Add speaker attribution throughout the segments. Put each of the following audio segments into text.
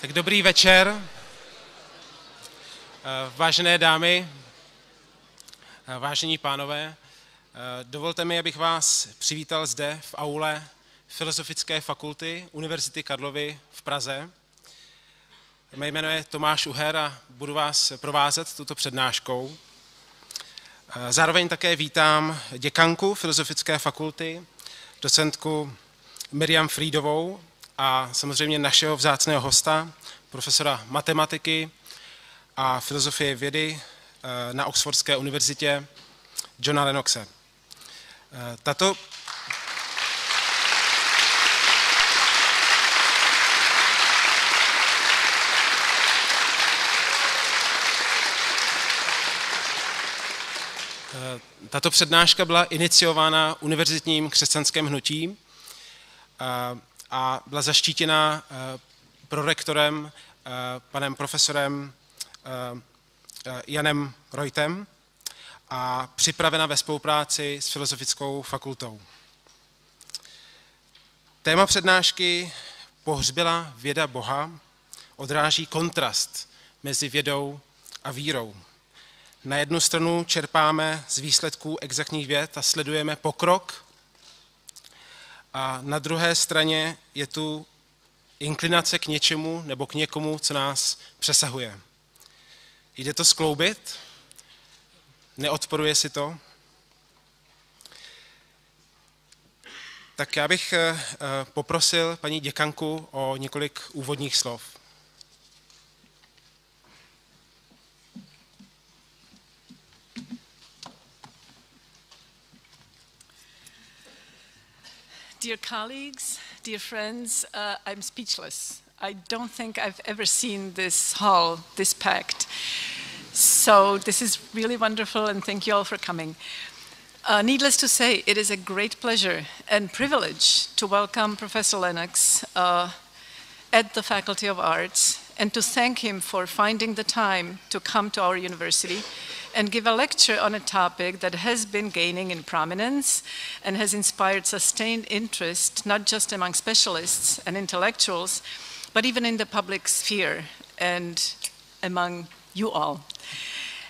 Speaker 1: Tak dobrý večer, vážené dámy, vážení pánové. Dovolte mi, abych vás přivítal zde v aule Filozofické fakulty Univerzity Karlovy v Praze. Mé jméno je Tomáš Uher a budu vás provázet tuto přednáškou. Zároveň také vítám děkanku Filozofické fakulty, docentku Miriam Friedovou a samozřejmě našeho vzácného hosta, profesora matematiky a filozofie vědy na Oxfordské univerzitě Johna Lennoxe. Tato přednáška byla iniciována univerzitním křesťanským hnutím a byla zaštítěna prorektorem, panem profesorem Janem Reutem a připravena ve spolupráci s Filozofickou fakultou. Téma přednášky Pohřbila, věda, Boha odráží kontrast mezi vědou a vírou. Na jednu stranu čerpáme z výsledků exaktních věd a sledujeme pokrok, a na druhé straně je tu inklinace k něčemu nebo k někomu, co nás přesahuje. Jde to skloubit? Neodporuje si to? Tak já bych poprosil paní děkanku o několik úvodních slov.
Speaker 2: Dear colleagues, dear friends, I'm speechless. I don't think I've ever seen this hall this packed. So this is really wonderful, and thank you all for coming. Needless to say, it is a great pleasure and privilege to welcome Professor Lennox at the Faculty of Arts and to thank him for finding the time to come to our university and give a lecture on a topic that has been gaining in prominence and has inspired sustained interest, not just among specialists and intellectuals, but even in the public sphere and among you all.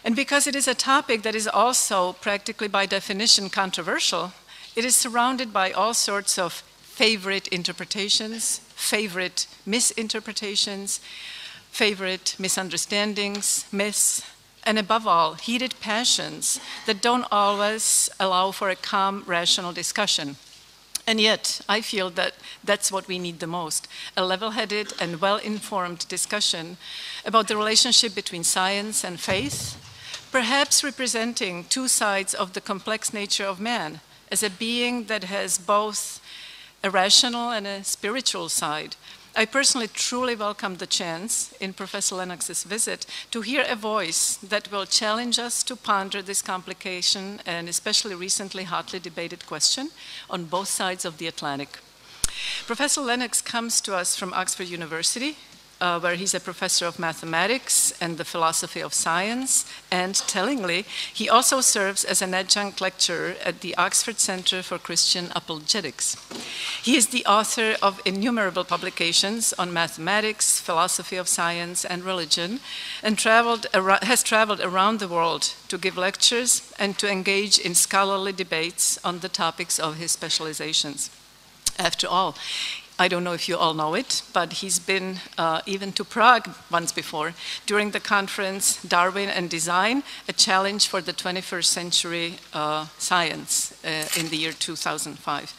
Speaker 2: And because it is a topic that is also practically by definition controversial, it is surrounded by all sorts of favorite interpretations, favorite misinterpretations, favorite misunderstandings, myths, and above all, heated passions that don't always allow for a calm, rational discussion. And yet, I feel that that's what we need the most, a level-headed and well-informed discussion about the relationship between science and faith, perhaps representing two sides of the complex nature of man, as a being that has both a rational and a spiritual side. I personally truly welcome the chance in Professor Lennox's visit to hear a voice that will challenge us to ponder this complication and especially recently hotly debated question on both sides of the Atlantic. Professor Lennox comes to us from Oxford University, where he's a professor of mathematics and the philosophy of science, and tellingly, he also serves as an adjunct lecturer at the Oxford Center for Christian Apologetics. He is the author of innumerable publications on mathematics, philosophy of science, and religion, and has traveled around the world to give lectures and to engage in scholarly debates on the topics of his specializations. After all, I don't know if you all know it, but he's been even to Prague once before during the conference Darwin and Design, a challenge for the 21st century science in the year 2005.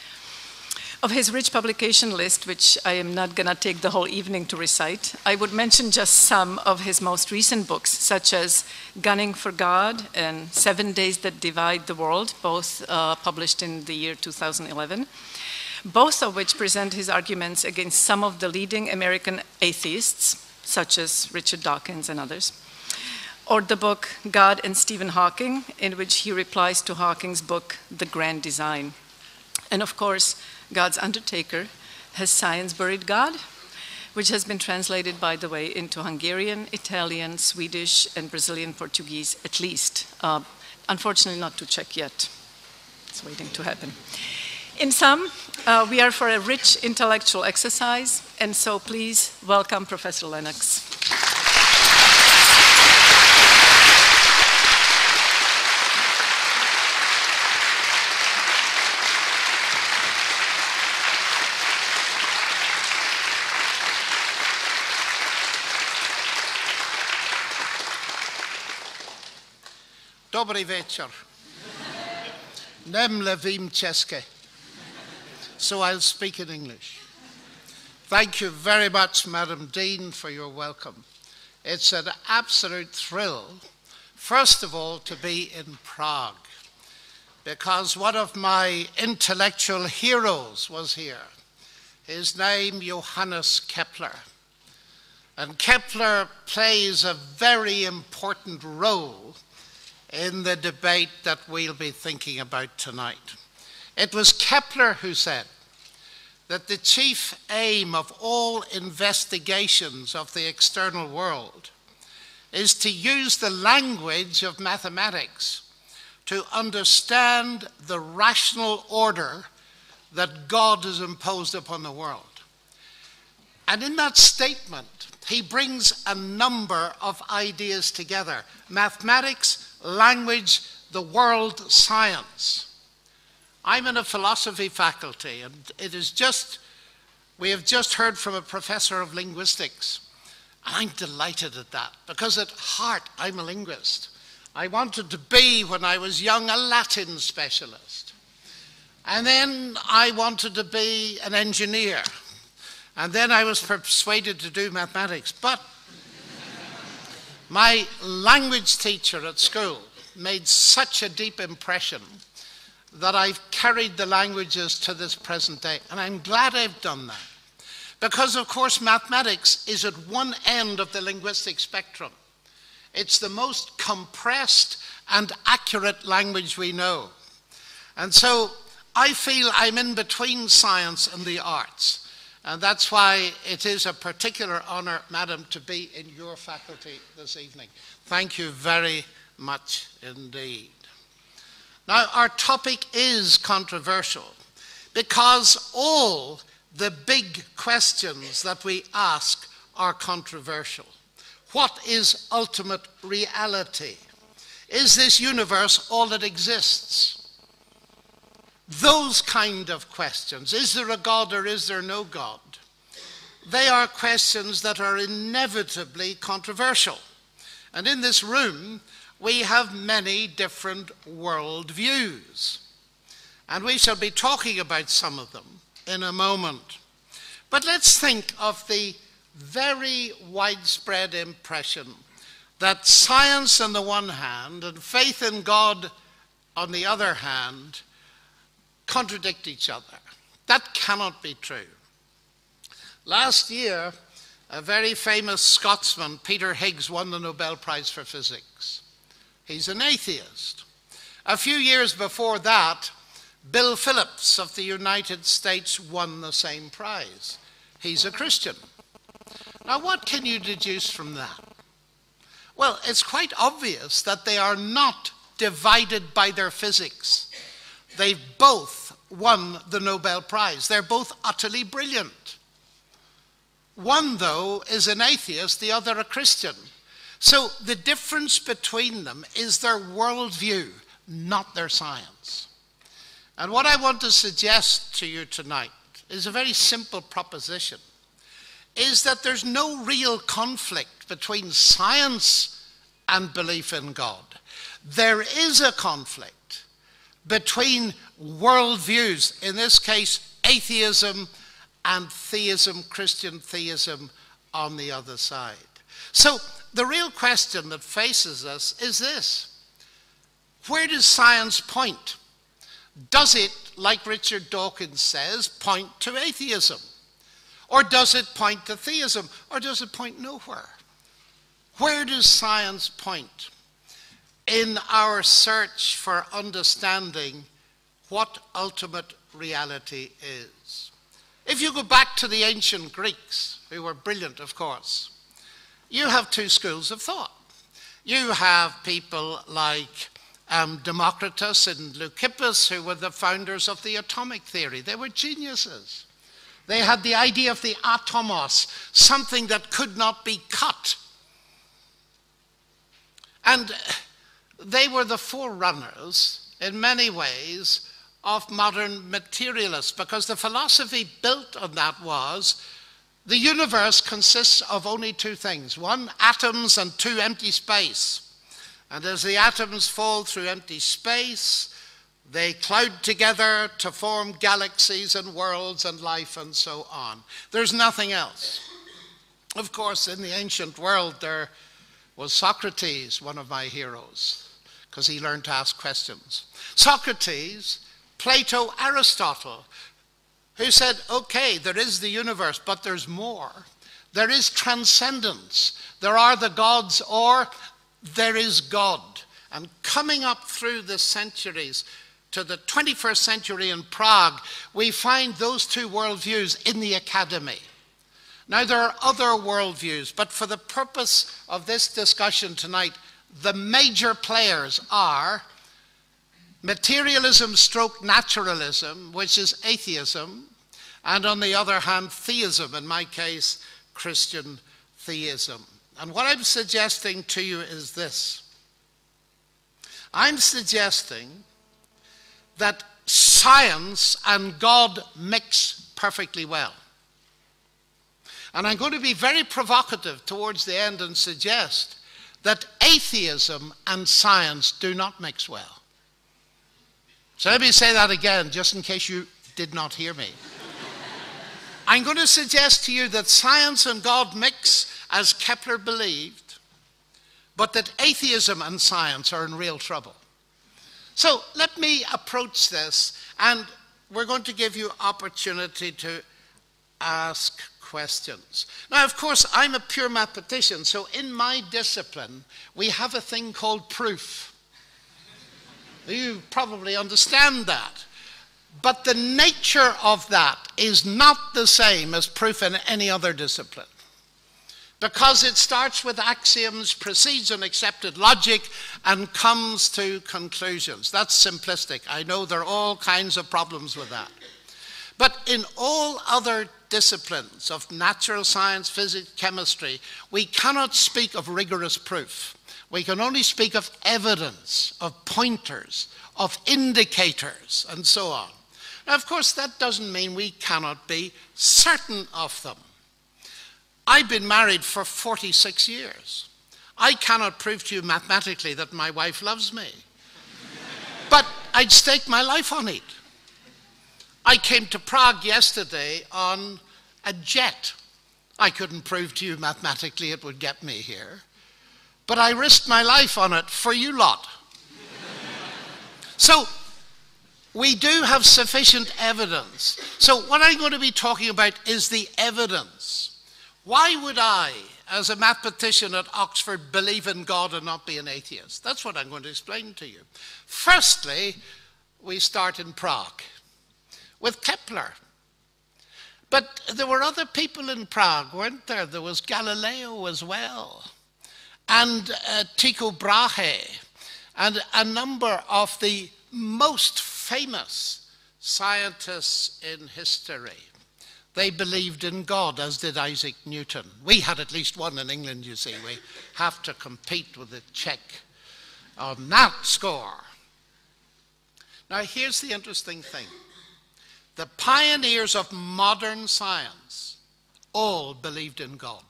Speaker 2: Of his rich publication list, which I am not going to take the whole evening to recite, I would mention just some of his most recent books, such as Gunning for God and 7 Days That Divide the World, both published in the year 2011. Both of which present his arguments against some of the leading American atheists, such as Richard Dawkins and others, or the book God and Stephen Hawking, in which he replies to Hawking's book, The Grand Design. And of course, God's Undertaker, Has Science Buried God?, which has been translated, by the way, into Hungarian, Italian, Swedish, and Brazilian Portuguese at least. Unfortunately, not to Czech yet. It's waiting to happen. In sum, We are for a rich intellectual exercise, and so please welcome Professor Lennox.
Speaker 3: Dobry wieczór. Nem levím česky. So I'll speak in English. Thank you very much, Madam Dean, for your welcome. It's an absolute thrill, first of all, to be in Prague, because one of my intellectual heroes was here. His name, Johannes Kepler. And Kepler plays a very important role in the debate that we'll be thinking about tonight. It was Kepler who said that the chief aim of all investigations of the external world is to use the language of mathematics to understand the rational order that God has imposed upon the world. And in that statement, he brings a number of ideas together: mathematics, language, the world, science. I'm in a philosophy faculty, and we have just heard from a professor of linguistics. And I'm delighted at that, because at heart, I'm a linguist. I wanted to be, when I was young, a Latin specialist. And then I wanted to be an engineer. And then I was persuaded to do mathematics. But my language teacher at school made such a deep impression that I've carried the languages to this present day. And I'm glad I've done that. Because, of course, mathematics is at one end of the linguistic spectrum. It's the most compressed and accurate language we know. And so I feel I'm in between science and the arts. And that's why it is a particular honor, Madam, to be in your faculty this evening. Thank you very much indeed. Now, our topic is controversial because all the big questions that we ask are controversial. What is ultimate reality? Is this universe all that exists? Those kind of questions. Is there a God or is there no God? They are questions that are inevitably controversial. And in this room, we have many different world views. And we shall be talking about some of them in a moment. But let's think of the very widespread impression that science on the one hand and faith in God on the other hand contradict each other. That cannot be true. Last year, a very famous Scotsman, Peter Higgs, won the Nobel Prize for Physics. He's an atheist. A few years before that, Bill Phillips of the United States won the same prize. He's a Christian. Now, what can you deduce from that? Well, it's quite obvious that they are not divided by their physics. They've both won the Nobel Prize. They're both utterly brilliant. One, though, is an atheist, the other a Christian. So the difference between them is their worldview, not their science. And what I want to suggest to you tonight is a very simple proposition, is that there's no real conflict between science and belief in God. There is a conflict between worldviews, in this case, atheism and theism, Christian theism on the other side. So the real question that faces us is this: where does science point? Does it, like Richard Dawkins says, point to atheism? Or does it point to theism? Or does it point nowhere? Where does science point in our search for understanding what ultimate reality is? If you go back to the ancient Greeks, who were brilliant, of course, you have two schools of thought. You have people like Democritus and Leucippus, who were the founders of the atomic theory. They were geniuses. They had the idea of the atomos, something that could not be cut. And they were the forerunners, in many ways, of modern materialists, because the philosophy built on that was the universe consists of only two things: one, atoms, and two, empty space. And as the atoms fall through empty space, they cloud together to form galaxies and worlds and life and so on. There's nothing else. Of course, in the ancient world, there was Socrates, one of my heroes, because he learned to ask questions. Socrates, Plato, Aristotle, who said, okay, there is the universe, but there's more. There is transcendence. There are the gods, or there is God. And coming up through the centuries to the 21st century in Prague, we find those two worldviews in the academy. Now, there are other worldviews, but for the purpose of this discussion tonight, the major players are materialism stroke naturalism, which is atheism, and on the other hand, theism, in my case, Christian theism. And what I'm suggesting to you is this. I'm suggesting that science and God mix perfectly well. And I'm going to be very provocative towards the end and suggest that atheism and science do not mix well. So let me say that again, just in case you did not hear me. I'm going to suggest to you that science and God mix as Kepler believed, but that atheism and science are in real trouble. So let me approach this, and we're going to give you opportunity to ask questions. Now, of course, I'm a pure mathematician, so in my discipline, we have a thing called proof. You probably understand that. But the nature of that is not the same as proof in any other discipline. Because it starts with axioms, proceeds on accepted logic, and comes to conclusions. That's simplistic. I know there are all kinds of problems with that. But in all other disciplines of natural science, physics, chemistry, we cannot speak of rigorous proof. We can only speak of evidence, of pointers, of indicators, and so on. Now, of course, that doesn't mean we cannot be certain of them. I've been married for 46 years. I cannot prove to you mathematically that my wife loves me. But I'd stake my life on it. I came to Prague yesterday on a jet. I couldn't prove to you mathematically it would get me here. But I risked my life on it for you lot. So, we do have sufficient evidence. So what I'm going to be talking about is the evidence. Why would I, as a mathematician at Oxford, believe in God and not be an atheist? That's what I'm going to explain to you. Firstly, we start in Prague with Kepler. But there were other people in Prague, weren't there? There was Galileo as well, and Tycho Brahe, and a number of the most famous scientists in history. They believed in God, as did Isaac Newton. We had at least one in England, you see. We have to compete with the Czech on that score. Now, here's the interesting thing. The pioneers of modern science all believed in God.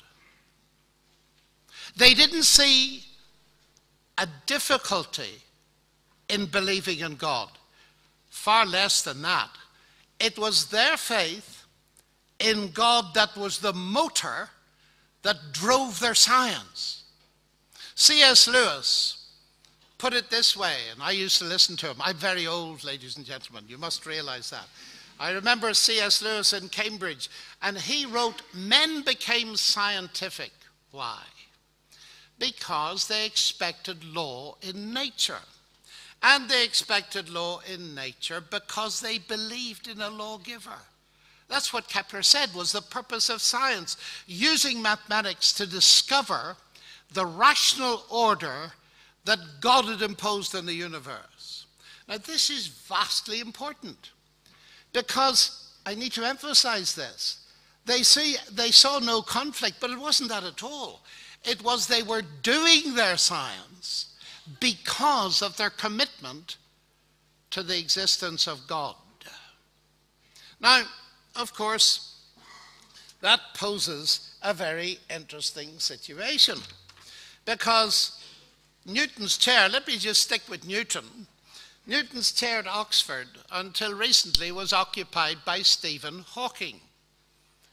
Speaker 3: They didn't see a difficulty in believing in God. Far less than that. It was their faith in God that was the motor that drove their science. C.S. Lewis put it this way, and I used to listen to him. I'm very old, ladies and gentlemen. You must realize that. I remember C.S. Lewis in Cambridge, and he wrote, "Men became scientific." Why? Because they expected law in nature. And they expected law in nature because they believed in a lawgiver. That's what Kepler said was the purpose of science, using mathematics to discover the rational order that God had imposed on the universe. Now, this is vastly important because I need to emphasize this. They saw no conflict, but it wasn't that at all. It was they were doing their science because of their commitment to the existence of God. Now, of course, that poses a very interesting situation because Newton's chair, let me just stick with Newton. Newton's chair at Oxford until recently was occupied by Stephen Hawking.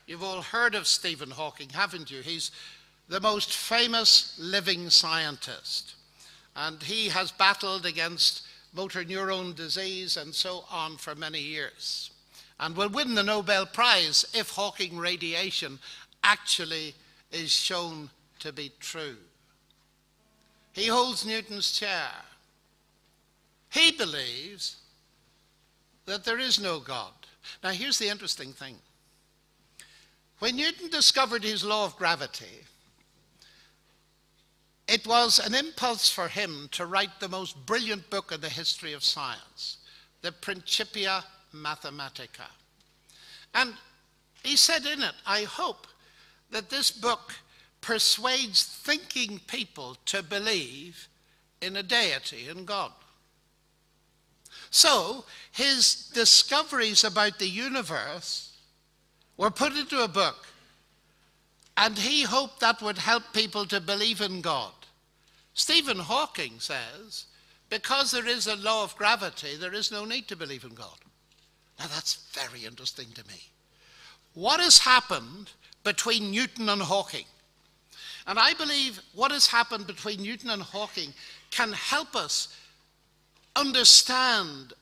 Speaker 3: You've all heard of Stephen Hawking, haven't you? He's the most famous living scientist. And he has battled against motor neuron disease and so on for many years. And will win the Nobel Prize if Hawking radiation actually is shown to be true. He holds Newton's chair. He believes that there is no God. Now here's the interesting thing. When Newton discovered his law of gravity, it was an impulse for him to write the most brilliant book in the history of science, the Principia Mathematica. And he said in it, I hope that this book persuades thinking people to believe in a deity, in God. So his discoveries about the universe were put into a book, and he hoped that would help people to believe in God. Stephen Hawking says, because there is a law of gravity, there is no need to believe in God. Now that's very interesting to me. What has happened between Newton and Hawking? And I believe what has happened between Newton and Hawking can help us understand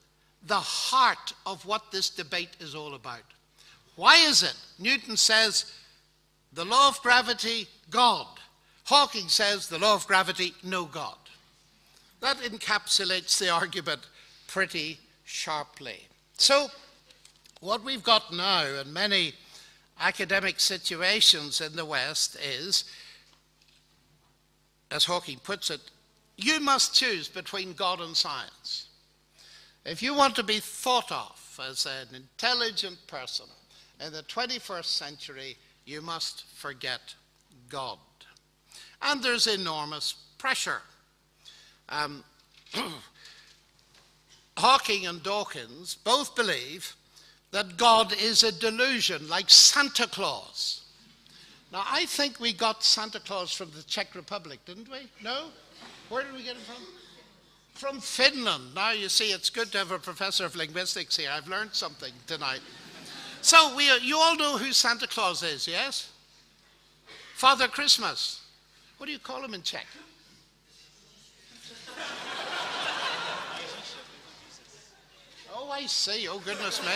Speaker 3: the heart of what this debate is all about. Why is it Newton says the law of gravity, God? Hawking says the law of gravity, no God. That encapsulates the argument pretty sharply. So what we've got now in many academic situations in the West is, as Hawking puts it, you must choose between God and science. If you want to be thought of as an intelligent person in the 21st century, you must forget God. And there's enormous pressure. Hawking and Dawkins both believe that God is a delusion, like Santa Claus. Now, I think we got Santa Claus from the Czech Republic, didn't we? No? Where did we get it from? From Finland. Now, you see, it's good to have a professor of linguistics here. I've learned something tonight. So, you all know who Santa Claus is, yes? Father Christmas. What do you call him in Czech? Oh, I see. Oh, goodness me.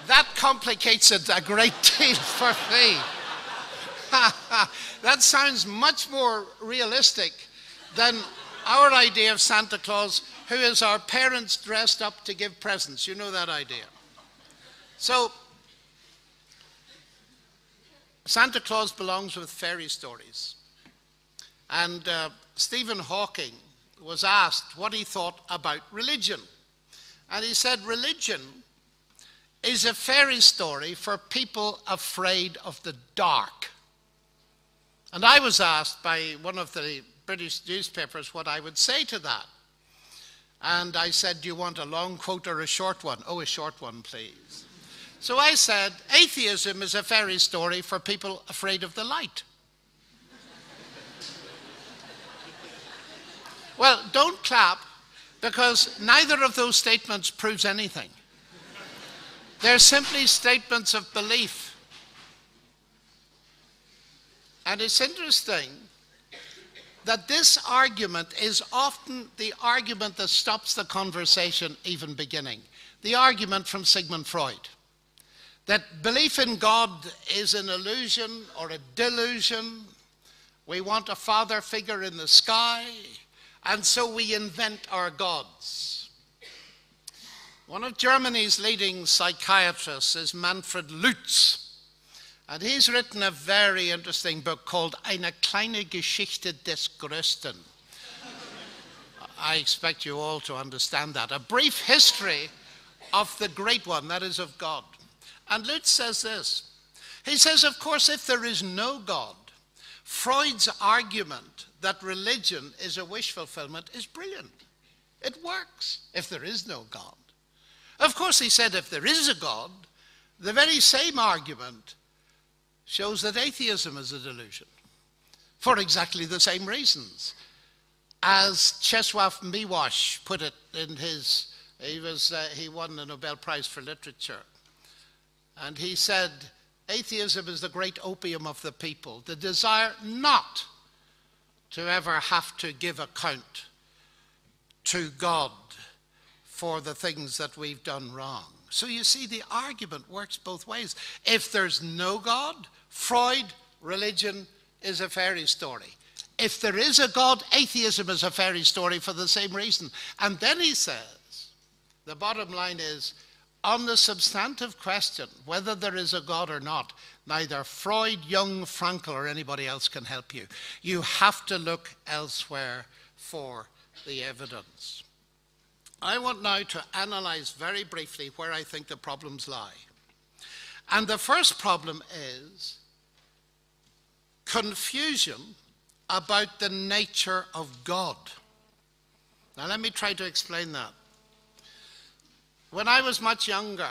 Speaker 3: That complicates it a great deal for me. That sounds much more realistic than our idea of Santa Claus, who is our parents dressed up to give presents. You know that idea. So, Santa Claus belongs with fairy stories. And Stephen Hawking was asked what he thought about religion. And he said, religion is a fairy story for people afraid of the dark. And I was asked by one of the British newspapers what I would say to that. And I said, do you want a long quote or a short one? Oh, a short one, please. So I said, atheism is a fairy story for people afraid of the light. Well, don't clap, because neither of those statements proves anything. They're simply statements of belief. And it's interesting that this argument is often the argument that stops the conversation even beginning. The argument from Sigmund Freud, that belief in God is an illusion or a delusion. We want a father figure in the sky, and so we invent our gods. One of Germany's leading psychiatrists is Manfred Lutz, and he's written a very interesting book called Eine kleine Geschichte des Größten. I expect you all to understand that. A brief history of the great one, that is of God. And Lutz says this. He says, of course, if there is no God, Freud's argument that religion is a wish fulfillment is brilliant. It works if there is no God. Of course, he said, if there is a God, the very same argument shows that atheism is a delusion for exactly the same reasons. As Czesław Miłosz put it in his, he won the Nobel Prize for Literature. And he said, atheism is the great opium of the people, the desire not to ever have to give account to God for the things that we've done wrong. So you see, the argument works both ways. If there's no God, Freud, religion is a fairy story. If there is a God, atheism is a fairy story for the same reason. And then he says, the bottom line is, on the substantive question, whether there is a God or not, neither Freud, Jung, Frankl, or anybody else can help you. You have to look elsewhere for the evidence. I want now to analyze very briefly where I think the problems lie. And the first problem is confusion about the nature of God. Now let me try to explain that. When I was much younger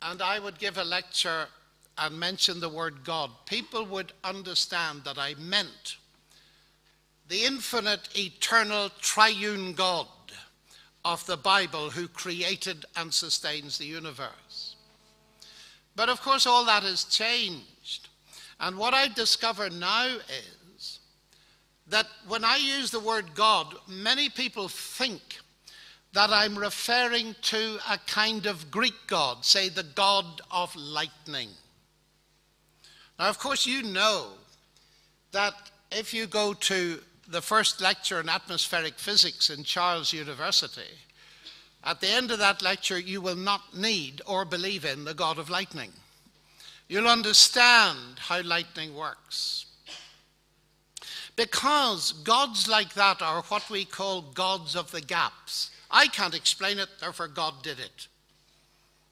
Speaker 3: and I would give a lecture and mention the word God, people would understand that I meant the infinite, eternal, triune God of the Bible who created and sustains the universe. But of course all that has changed. And what I discover now is that when I use the word God, many people think that I'm referring to a kind of Greek god, say the god of lightning. Now, of course, you know that if you go to the first lecture in atmospheric physics in Charles University, at the end of that lecture, you will not need or believe in the god of lightning. You'll understand how lightning works. Because gods like that are what we call gods of the gaps. I can't explain it, therefore God did it.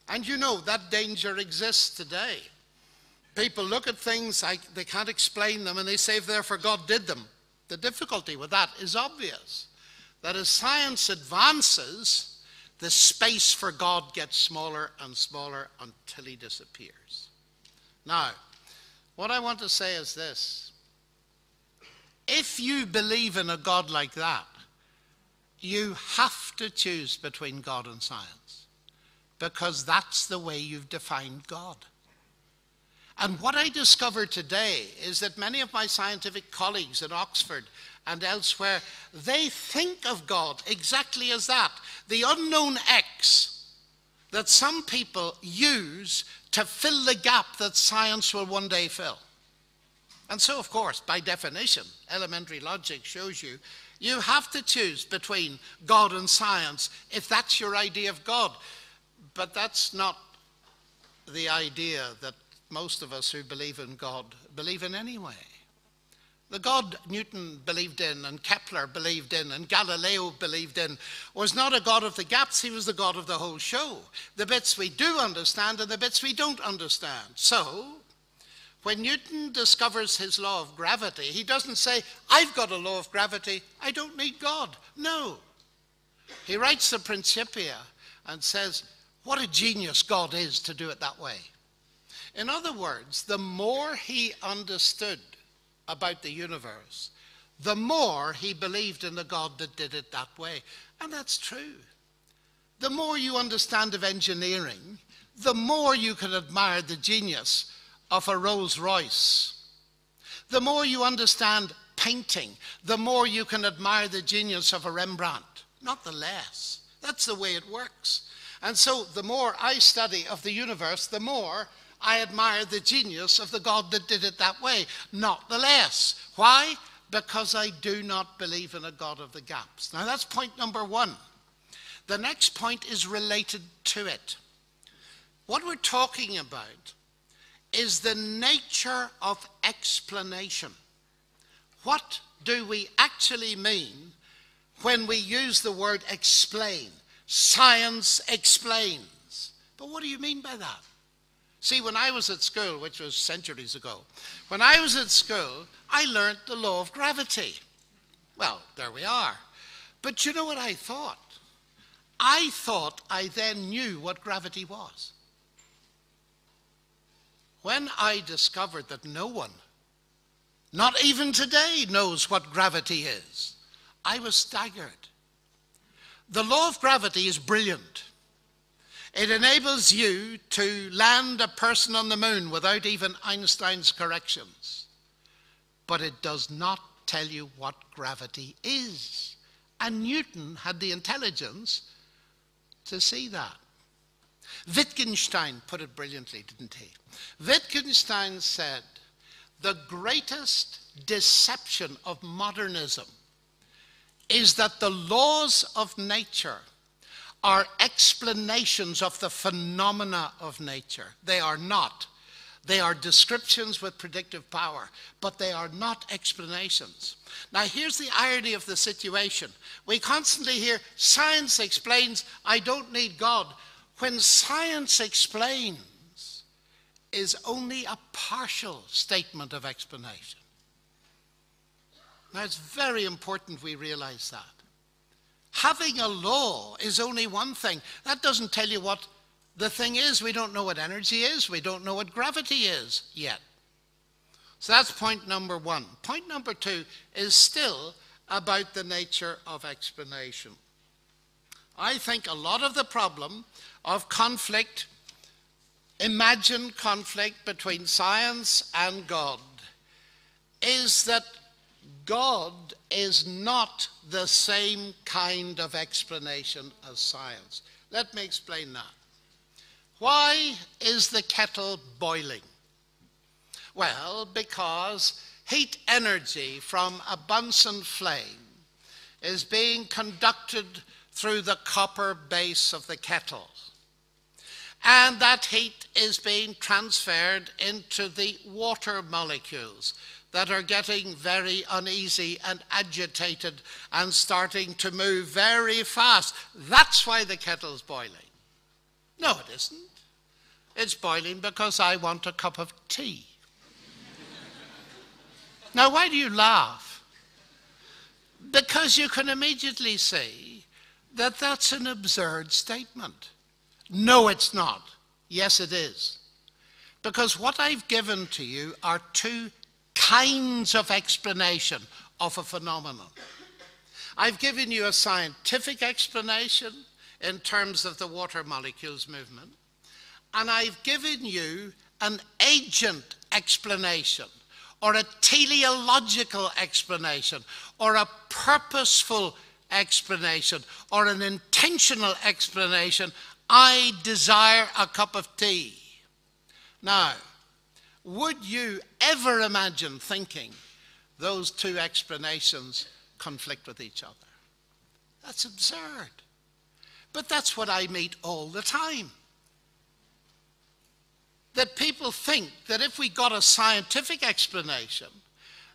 Speaker 3: And you know that danger exists today. People look at things, they can't explain them, and they say, therefore God did them. The difficulty with that is obvious. That as science advances, the space for God gets smaller and smaller until he disappears. Now, what I want to say is this. If you believe in a God like that, you have to choose between God and science, because that's the way you've defined God. And what I discovered today is that many of my scientific colleagues at Oxford and elsewhere, they think of God exactly as that, the unknown X that some people use to fill the gap that science will one day fill. And so, of course, by definition, elementary logic shows you, you have to choose between God and science if that's your idea of God. But that's not the idea that most of us who believe in God believe in anyway. The God Newton believed in, and Kepler believed in, and Galileo believed in was not a God of the gaps, he was the God of the whole show. The bits we do understand and the bits we don't understand. So, when Newton discovers his law of gravity, he doesn't say, I've got a law of gravity, I don't need God. No. He writes the Principia and says, what a genius God is to do it that way. In other words, the more he understood about the universe, the more he believed in the God that did it that way. And that's true. The more you understand of engineering, the more you can admire the genius of a Rolls Royce. The more you understand painting, the more you can admire the genius of a Rembrandt, not the less. That's the way it works. And so the more I study of the universe, the more I admire the genius of the God that did it that way, not the less. Why? Because I do not believe in a God of the gaps. Now that's point number one. The next point is related to it. What we're talking about is the nature of explanation. What do we actually mean when we use the word explain. Science explains. But what do you mean by that? See, when I was at school, which was centuries ago, when I was at school, I learned the law of gravity. Well, there we are. But you know what I thought? I thought I then knew what gravity was. When I discovered that no one, not even today, knows what gravity is, I was staggered. The law of gravity is brilliant. It enables you to land a person on the moon without even Einstein's corrections. But it does not tell you what gravity is. And Newton had the intelligence to see that. Wittgenstein put it brilliantly, didn't he? Wittgenstein said, the greatest deception of modernism is that the laws of nature are explanations of the phenomena of nature. They are not. They are descriptions with predictive power, but they are not explanations. Now, here's the irony of the situation. We constantly hear, science explains, I don't need God. When science explains is only a partial statement of explanation. Now, it's very important we realize that. Having a law is only one thing. That doesn't tell you what the thing is. We don't know what energy is. We don't know what gravity is yet. So that's point number one. Point number two is still about the nature of explanation. I think a lot of the problem of conflict, imagined conflict between science and God, is that God is not the same kind of explanation as science. Let me explain that. Why is the kettle boiling? Well, because heat energy from a Bunsen flame is being conducted through the copper base of the kettle. And that heat is being transferred into the water molecules that are getting very uneasy and agitated and starting to move very fast. That's why the kettle's boiling. No, it isn't. It's boiling because I want a cup of tea. Now, why do you laugh? Because you can immediately see that that's an absurd statement. No, it's not. Yes, it is. Because what I've given to you are two kinds of explanation of a phenomenon. I've given you a scientific explanation in terms of the water molecules movement, and I've given you an agent explanation, or a teleological explanation, or a purposeful explanation, or an intentional explanation. I desire a cup of tea. Now, would you ever imagine thinking those two explanations conflict with each other? That's absurd. But that's what I meet all the time. That people think that if we got a scientific explanation,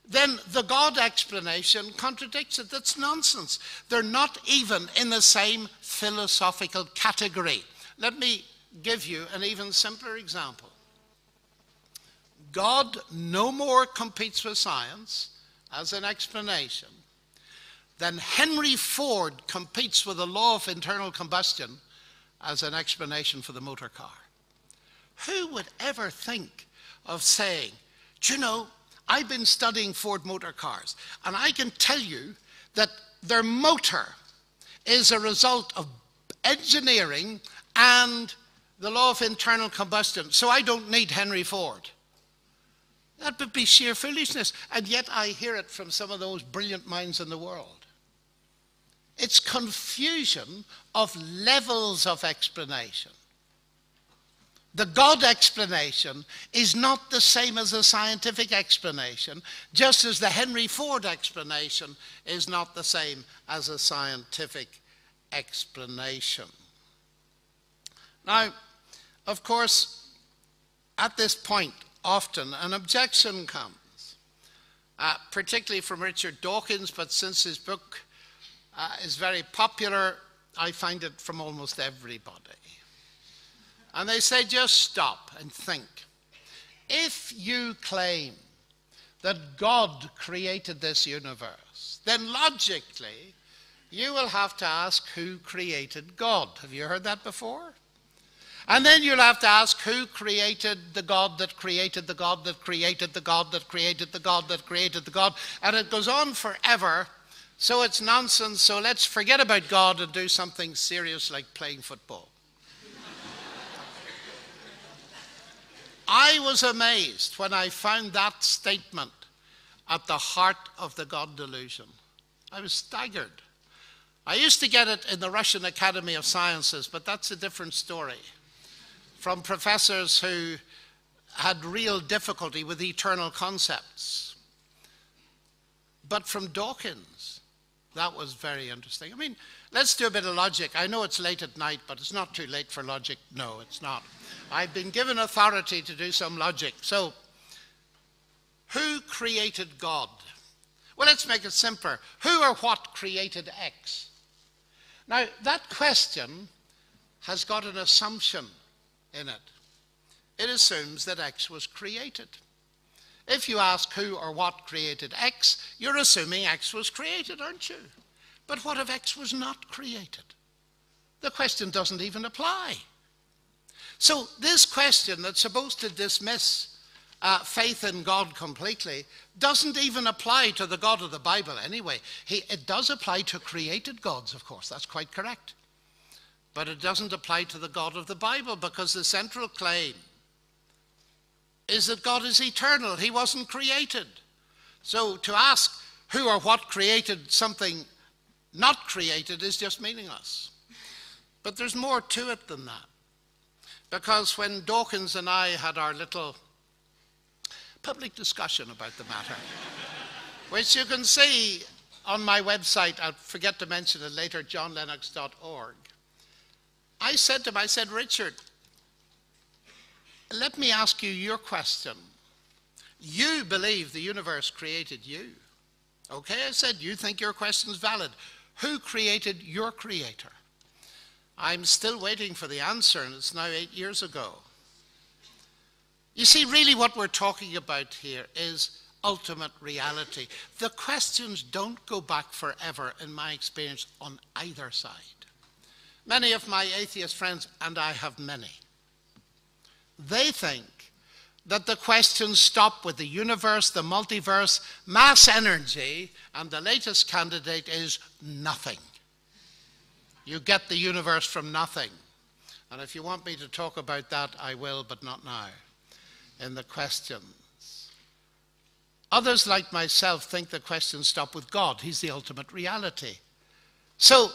Speaker 3: then the God explanation contradicts it. That's nonsense. They're not even in the same philosophical category. Let me give you an even simpler example. God no more competes with science as an explanation than Henry Ford competes with the law of internal combustion as an explanation for the motor car. Who would ever think of saying, do you know, I've been studying Ford motor cars, and I can tell you that their motor is a result of engineering and the law of internal combustion, so I don't need Henry Ford. That would be sheer foolishness, and yet I hear it from some of those brilliant minds in the world. It's confusion of levels of explanation. The God explanation is not the same as a scientific explanation, just as the Henry Ford explanation is not the same as a scientific explanation. Now, of course, at this point, often an objection comes, particularly from Richard Dawkins, but since his book is very popular. I find it from almost everybody. And they say, just stop and think. If you claim that God created this universe, then logically, you will have to ask who created God. Have you heard that before? And then you'll have to ask who created the God that created the God that created the God that created the God that created the God. And it goes on forever. So it's nonsense. So let's forget about God and do something serious like playing football. I was amazed when I found that statement at the heart of the God delusion. I was staggered. I used to get it in the Russian Academy of Sciences, but that's a different story. From professors who had real difficulty with eternal concepts. But from Dawkins, that was very interesting. I mean, let's do a bit of logic. I know it's late at night, but it's not too late for logic. No, it's not. I've been given authority to do some logic. So, who created God? Well, let's make it simpler. Who or what created X? Now, that question has got an assumption in it. It assumes that X was created. If you ask who or what created X, you're assuming X was created, aren't you? But what if X was not created? The question doesn't even apply. So this question that's supposed to dismiss faith in God completely doesn't even apply to the God of the Bible anyway. It does apply to created gods, of course. That's quite correct. But it doesn't apply to the God of the Bible because the central claim is that God is eternal. He wasn't created. So to ask who or what created something not created is just meaningless. But there's more to it than that. Because when Dawkins and I had our little public discussion about the matter, which you can see on my website, I'll forget to mention it later, johnlennox.org, I said to him, I said, Richard, let me ask you your question. You believe the universe created you. Okay, I said, you think your question is valid. Who created your creator? I'm still waiting for the answer, and it's now 8 years ago. You see, really what we're talking about here is ultimate reality. The questions don't go back forever, in my experience, on either side. Many of my atheist friends, and I have many, they think that the questions stop with the universe, the multiverse, mass energy, and the latest candidate is nothing. You get the universe from nothing. And if you want me to talk about that, I will, but not now, in the questions. Others, like myself, think the questions stop with God. He's the ultimate reality. So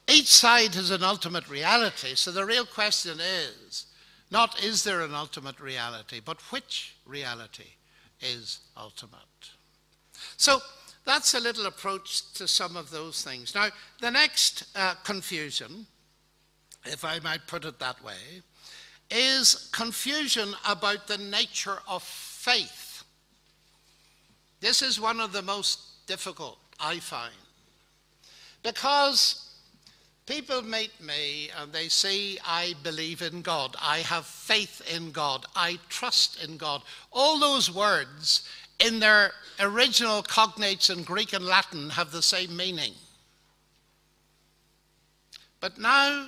Speaker 3: each side has an ultimate reality. So the real question is, not is there an ultimate reality, but which reality is ultimate? So that's a little approach to some of those things. Now, the next confusion, if I might put it that way, is confusion about the nature of faith. This is one of the most difficult, I find, because people meet me and they say, I believe in God, I have faith in God, I trust in God. All those words in their original cognates in Greek and Latin have the same meaning. But now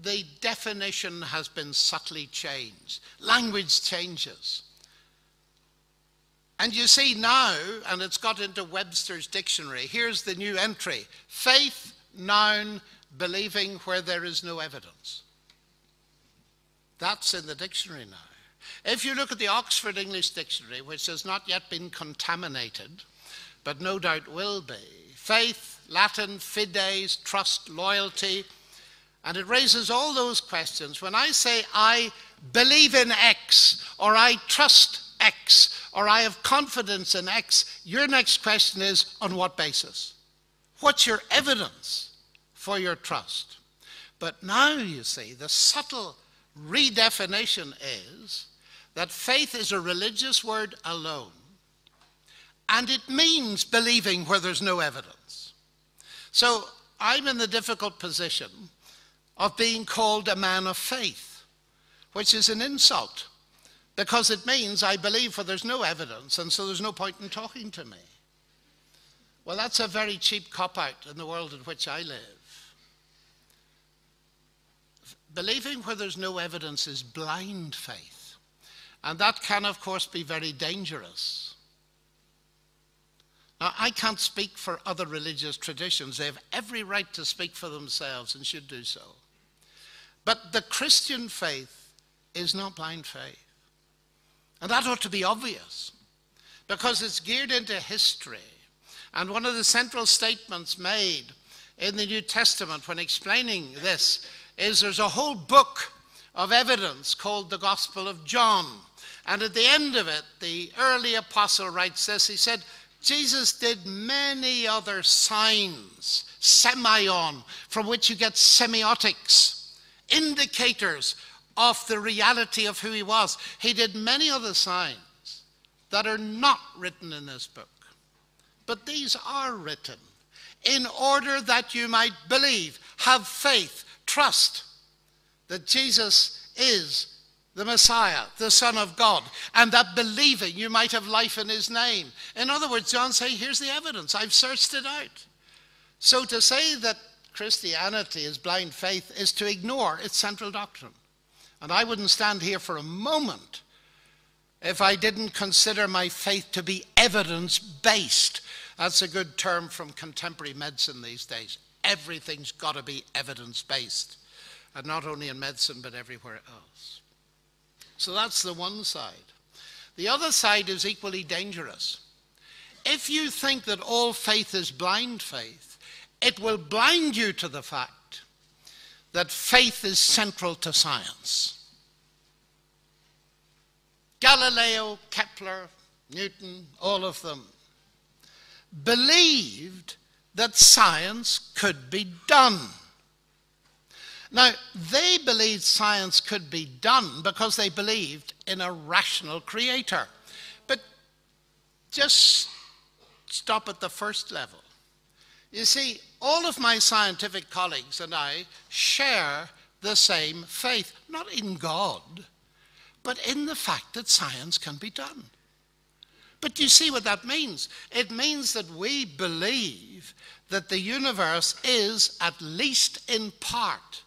Speaker 3: the definition has been subtly changed. Language changes. And you see now, and it's got into Webster's dictionary, here's the new entry: faith, noun, believing where there is no evidence. That's in the dictionary now. If you look at the Oxford English Dictionary, which has not yet been contaminated, but no doubt will be, faith, Latin, fides, trust, loyalty, and it raises all those questions. When I say I believe in X, or I trust X, or I have confidence in X, your next question is, on what basis? What's your evidence for your trust? But now, you see, the subtle redefinition is that faith is a religious word alone, and it means believing where there's no evidence. So I'm in the difficult position of being called a man of faith, which is an insult, because it means I believe where there's no evidence, and so there's no point in talking to me. Well, that's a very cheap cop-out in the world in which I live. Believing where there's no evidence is blind faith, and that can, of course, be very dangerous. Now, I can't speak for other religious traditions. They have every right to speak for themselves and should do so. But the Christian faith is not blind faith. And that ought to be obvious, because it's geared into history. And one of the central statements made in the New Testament when explaining this is there's a whole book of evidence called the Gospel of John. And at the end of it, the early apostle writes this. He said, Jesus did many other signs, semeion, from which you get semiotics, indicators of the reality of who he was. He did many other signs that are not written in this book. But these are written in order that you might believe, have faith, trust that Jesus is the Messiah, the Son of God, and that believing you might have life in his name. In other words, John saying, here's the evidence. I've searched it out. So to say that Christianity is blind faith is to ignore its central doctrine. And I wouldn't stand here for a moment if I didn't consider my faith to be evidence-based. That's a good term from contemporary medicine these days. Everything's got to be evidence-based, and not only in medicine but everywhere else. So that's the one side. The other side is equally dangerous. If you think that all faith is blind faith, it will blind you to the fact that faith is central to science. Galileo, Kepler, Newton, all of them believed that science could be done. Now, they believed science could be done because they believed in a rational creator. But just stop at the first level. You see, all of my scientific colleagues and I share the same faith, not in God, but in the fact that science can be done. But you see what that means? It means that we believe that the universe is, at least in part,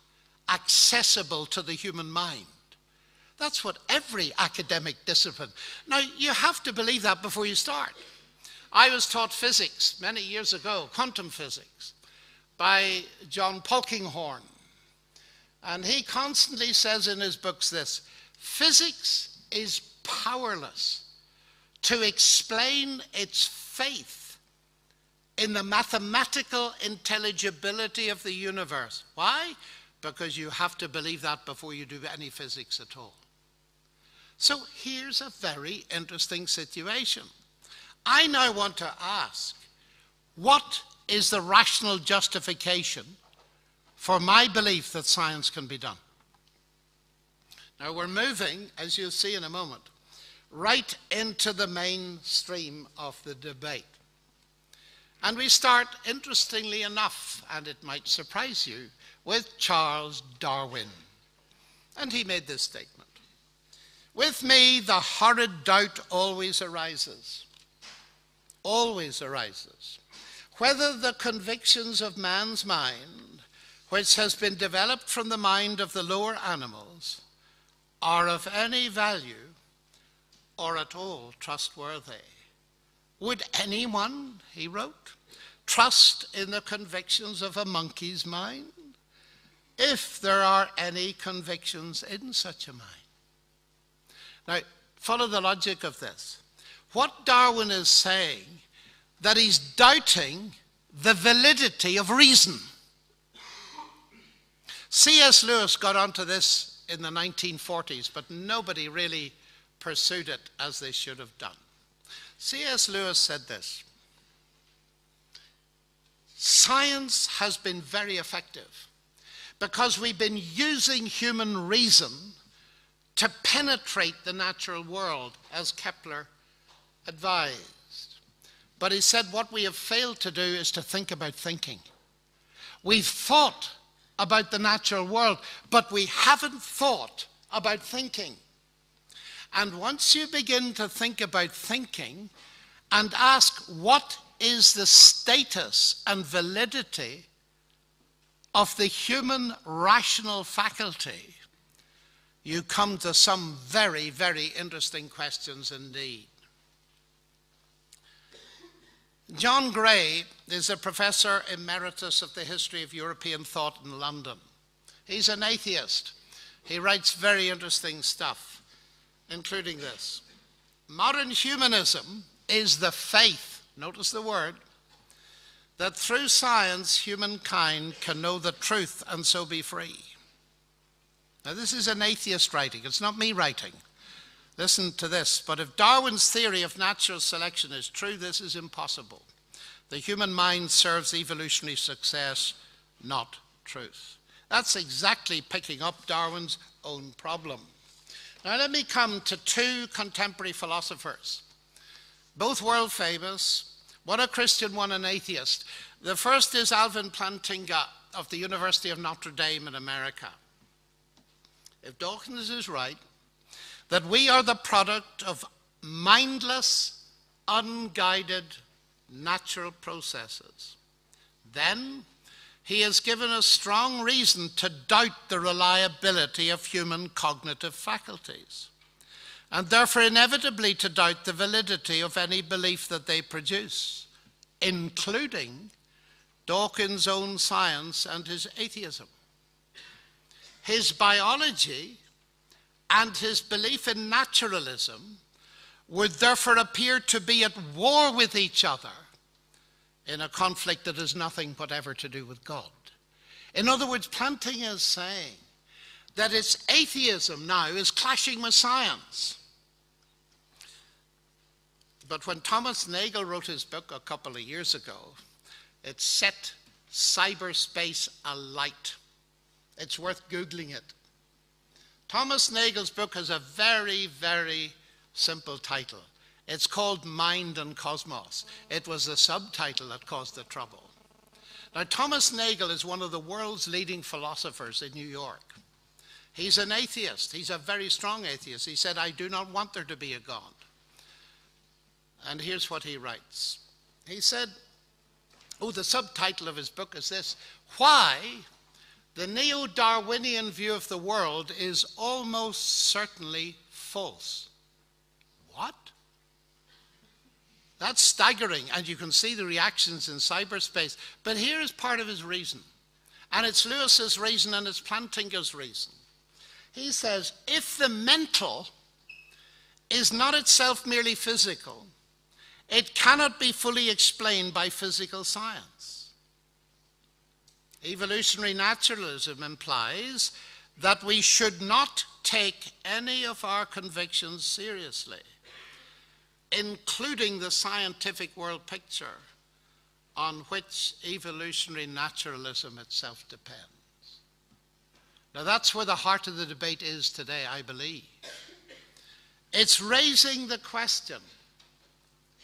Speaker 3: accessible to the human mind. That's what every academic discipline. Now, you have to believe that before you start. I was taught physics many years ago, quantum physics, by John Polkinghorne. And he constantly says in his books this: physics is powerless to explain its faith in the mathematical intelligibility of the universe. Why? Because you have to believe that before you do any physics at all. So here's a very interesting situation. I now want to ask, what is the rational justification for my belief that science can be done? Now we're moving, as you'll see in a moment, right into the mainstream of the debate. And we start, interestingly enough, and it might surprise you, with Charles Darwin. And he made this statement: with me, the horrid doubt always arises, whether the convictions of man's mind, which has been developed from the mind of the lower animals, are of any value or at all trustworthy. Would anyone, he wrote, trust in the convictions of a monkey's mind, if there are any convictions in such a mind? Now, follow the logic of this. What Darwin is saying, that he's doubting the validity of reason. C.S. Lewis got onto this in the 1940s, but nobody really pursued it as they should have done. C.S. Lewis said this: science has been very effective because we've been using human reason to penetrate the natural world, as Kepler advised. But he said what we have failed to do is to think about thinking. We've thought about the natural world, but we haven't thought about thinking. And once you begin to think about thinking and ask what is the status and validity of the human rational faculty, you come to some very, very interesting questions indeed. John Gray is a professor emeritus of the history of European thought in London. He's an atheist. He writes very interesting stuff, including this. Modern humanism is the faith, notice the word, that through science humankind can know the truth and so be free. Now this is an atheist writing, it's not me writing. Listen to this, but if Darwin's theory of natural selection is true, this is impossible. The human mind serves evolutionary success, not truth. That's exactly picking up Darwin's own problem. Now let me come to two contemporary philosophers, both world famous, one a Christian, one an atheist. The first is Alvin Plantinga of the University of Notre Dame in America. If Dawkins is right, that we are the product of mindless, unguided natural processes, then he has given us strong reason to doubt the reliability of human cognitive faculties, and therefore inevitably to doubt the validity of any belief that they produce, including Dawkins' own science and his atheism. His biology and his belief in naturalism would therefore appear to be at war with each other in a conflict that has nothing whatever to do with God. In other words, Plantinga is saying that its atheism now is clashing with science. But when Thomas Nagel wrote his book a couple of years ago, it set cyberspace alight. It's worth Googling it. Thomas Nagel's book has a very, very simple title. It's called Mind and Cosmos. It was the subtitle that caused the trouble. Now, Thomas Nagel is one of the world's leading philosophers in New York. He's an atheist. He's a very strong atheist. He said, I do not want there to be a God. And here's what he writes. He said, the subtitle of his book is this: Why the neo-Darwinian view of the world is almost certainly false. What? That's staggering, and you can see the reactions in cyberspace. But here is part of his reason. And it's Lewis's reason and it's Plantinga's reason. He says, if the mental is not itself merely physical, it cannot be fully explained by physical science. Evolutionary naturalism implies that we should not take any of our convictions seriously, including the scientific world picture on which evolutionary naturalism itself depends. Now that's where the heart of the debate is today, I believe. It's raising the question.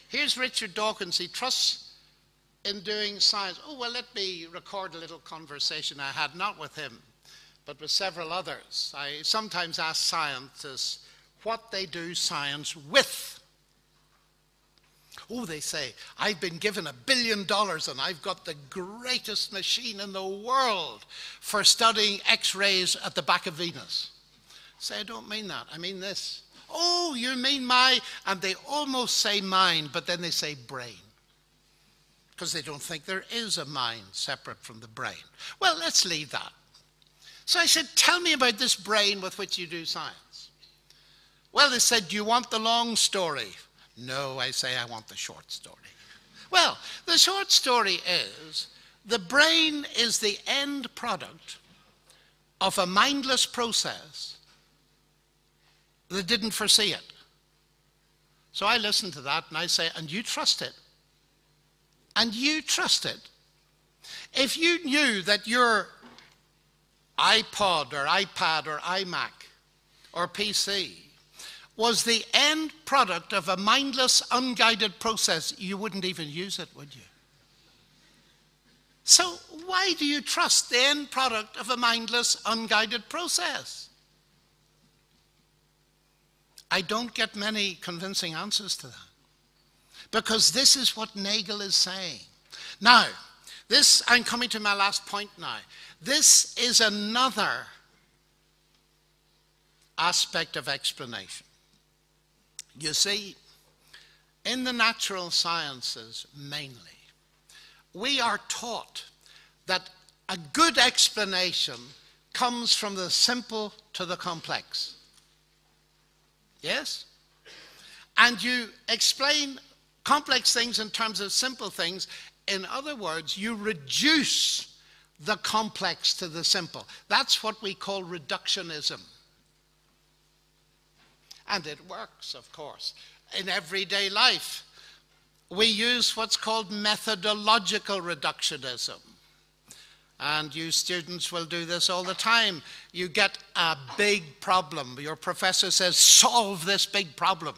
Speaker 3: Here's Richard Dawkins. He trusts in doing science. Let me record a little conversation I had, not with him, but with several others. I sometimes ask scientists what they do science with. They say, I've been given $1 billion and I've got the greatest machine in the world for studying X-rays at the back of Venus. Say, I don't mean that. I mean this. You mean my, and they almost say mind, but then they say brain, because they don't think there is a mind separate from the brain. Well, let's leave that. So I said, tell me about this brain with which you do science. Well, they said, do you want the long story? No, I say, I want the short story. Well, the short story is, the brain is the end product of a mindless process that didn't foresee it. So I listen to that and I say, and you trust it. And you trust it. If you knew that your iPod or iPad or iMac or PC was the end product of a mindless, unguided process, you wouldn't even use it, would you? So why do you trust the end product of a mindless, unguided process? I don't get many convincing answers to that. Because this is what Nagel is saying. Now, this, I'm coming to my last point now. This is another aspect of explanation. You see, in the natural sciences mainly, we are taught that a good explanation comes from the simple to the complex. Yes? And you explain complex things in terms of simple things. In other words, you reduce the complex to the simple. That's what we call reductionism. And it works, of course. In everyday life, we use what's called methodological reductionism. And you students will do this all the time. You get a big problem. Your professor says, solve this big problem.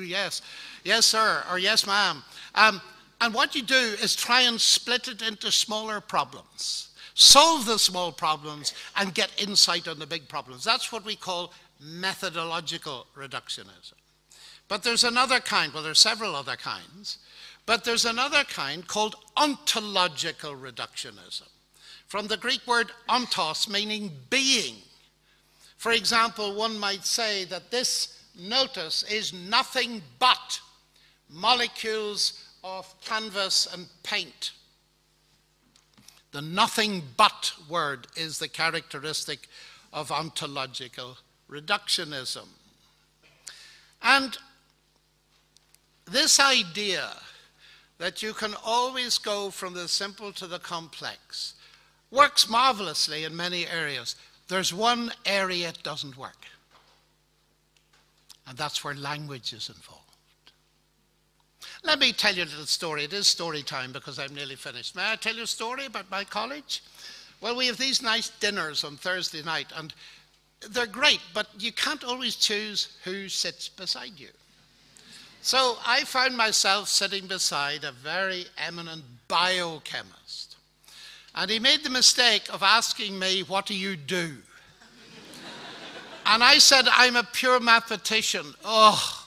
Speaker 3: Yes, yes, sir, or yes, ma'am. And what you do is try and split it into smaller problems. Solve the small problems and get insight on the big problems. That's what we call methodological reductionism. But there's another kind, well, there's several other kinds, but there's another kind called ontological reductionism. From the Greek word ontos, meaning being. For example, one might say that this notice is nothing but molecules of canvas and paint. The nothing but word is the characteristic of ontological reductionism. And this idea that you can always go from the simple to the complex works marvelously in many areas. There's one area it doesn't work, and that's where language is involved. Let me tell you a little story. It is story time because I'm nearly finished. May I tell you a story about my college? Well, we have these nice dinners on Thursday night, and they're great, but you can't always choose who sits beside you. So I found myself sitting beside a very eminent biochemist. And he made the mistake of asking me, what do you do? And I said, I'm a pure mathematician. Oh,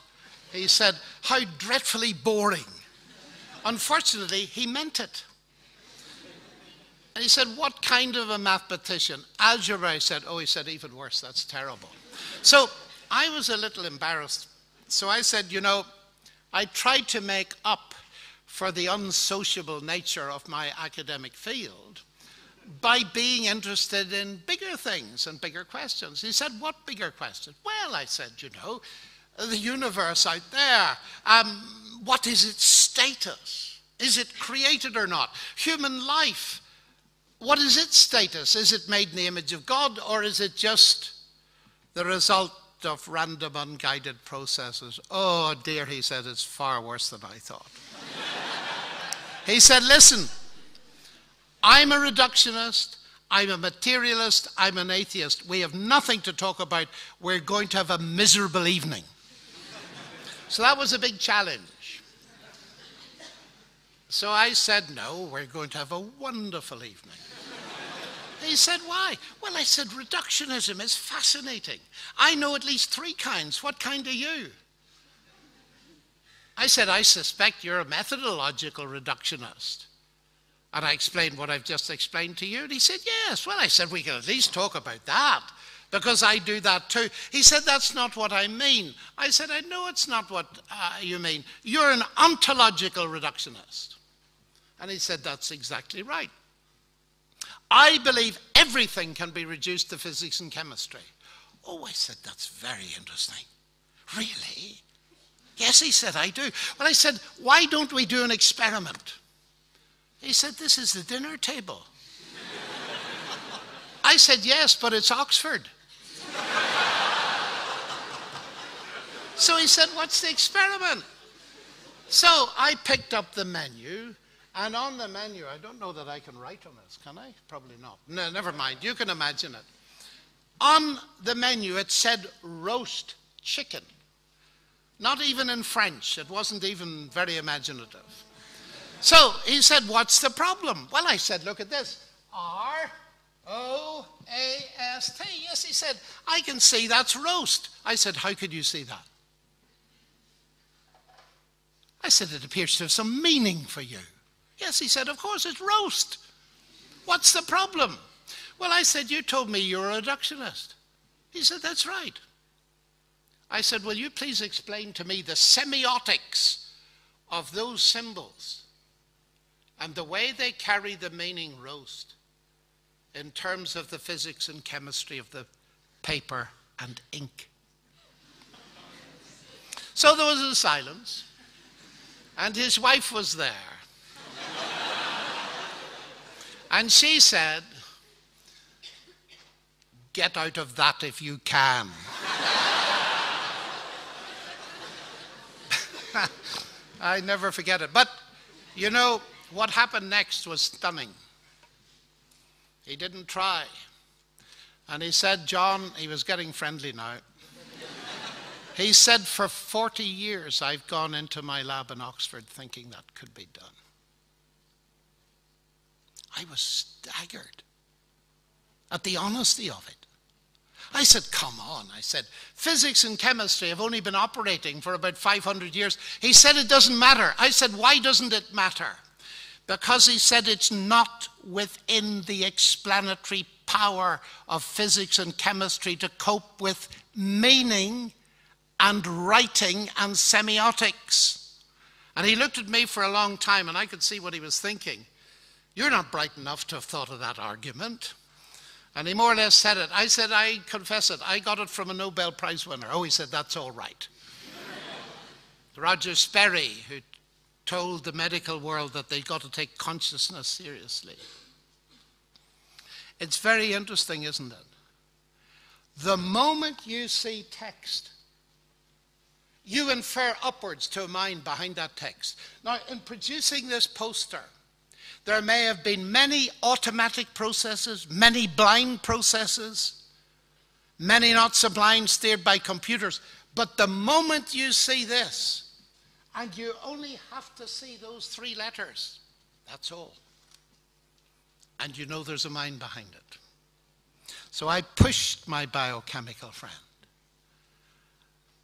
Speaker 3: he said, how dreadfully boring. Unfortunately, he meant it. And he said, what kind of a mathematician? Algebra, I said. Oh, he said, even worse, that's terrible. So I was a little embarrassed. So I said, you know, I tried to make up for the unsociable nature of my academic field by being interested in bigger things and bigger questions. He said, what bigger questions? Well, I said, you know, the universe out there, what is its status? Is it created or not? Human life, what is its status? Is it made in the image of God, or is it just the result of random, unguided processes? Oh dear, he said, it's far worse than I thought. He said, listen, I'm a reductionist, I'm a materialist, I'm an atheist. We have nothing to talk about. We're going to have a miserable evening. So that was a big challenge. So I said, no, we're going to have a wonderful evening. He said, why? Well, I said, reductionism is fascinating. I know at least 3 kinds. What kind are you? I said, I suspect you're a methodological reductionist. And I explained what I've just explained to you. And he said, yes. Well, I said, we can at least talk about that, because I do that too. He said, that's not what I mean. I said, I know it's not what you mean. You're an ontological reductionist. And he said, that's exactly right. I believe everything can be reduced to physics and chemistry. Oh, I said, that's very interesting. Really? Yes, he said, I do. Well, I said, why don't we do an experiment? He said, this is the dinner table. I said, yes, but it's Oxford. So he said, what's the experiment? So I picked up the menu, and on the menu, I don't know that I can write on this, can I? Probably not. No, never mind, you can imagine it. On the menu, it said roast chicken. Not even in French, it wasn't even very imaginative. So he said, what's the problem? Well, I said, look at this. R-O-A-S-T. Yes, he said, I can see that's roast. I said, how could you see that? I said, it appears to have some meaning for you. Yes, he said, of course, it's roast. What's the problem? Well, I said, you told me you're a reductionist. He said, that's right. I said, will you please explain to me the semiotics of those symbols and the way they carry the meaning roast in terms of the physics and chemistry of the paper and ink. So there was a silence, and his wife was there. And she said, get out of that if you can. I never forget it. But, you know, what happened next was stunning. He didn't try. And he said, John, he was getting friendly now. He said, for 40 years, I've gone into my lab in Oxford thinking that could be done. I was staggered at the honesty of it. I said, come on. I said, physics and chemistry have only been operating for about 500 years. He said, it doesn't matter. I said, why doesn't it matter? Because he said it's not within the explanatory power of physics and chemistry to cope with meaning and writing and semiotics. And he looked at me for a long time, and I could see what he was thinking. You're not bright enough to have thought of that argument. And he more or less said it. I said, I confess it. I got it from a Nobel Prize winner. Oh, he said, that's all right. Roger Sperry, who told the medical world that they've got to take consciousness seriously. It's very interesting, isn't it? The moment you see text, you infer upwards to a mind behind that text. Now, in producing this poster, there may have been many automatic processes, many blind processes, many not so blind, steered by computers. But the moment you see this, and you only have to see those 3 letters, that's all. And you know there's a mind behind it. So I pushed my biochemical friend.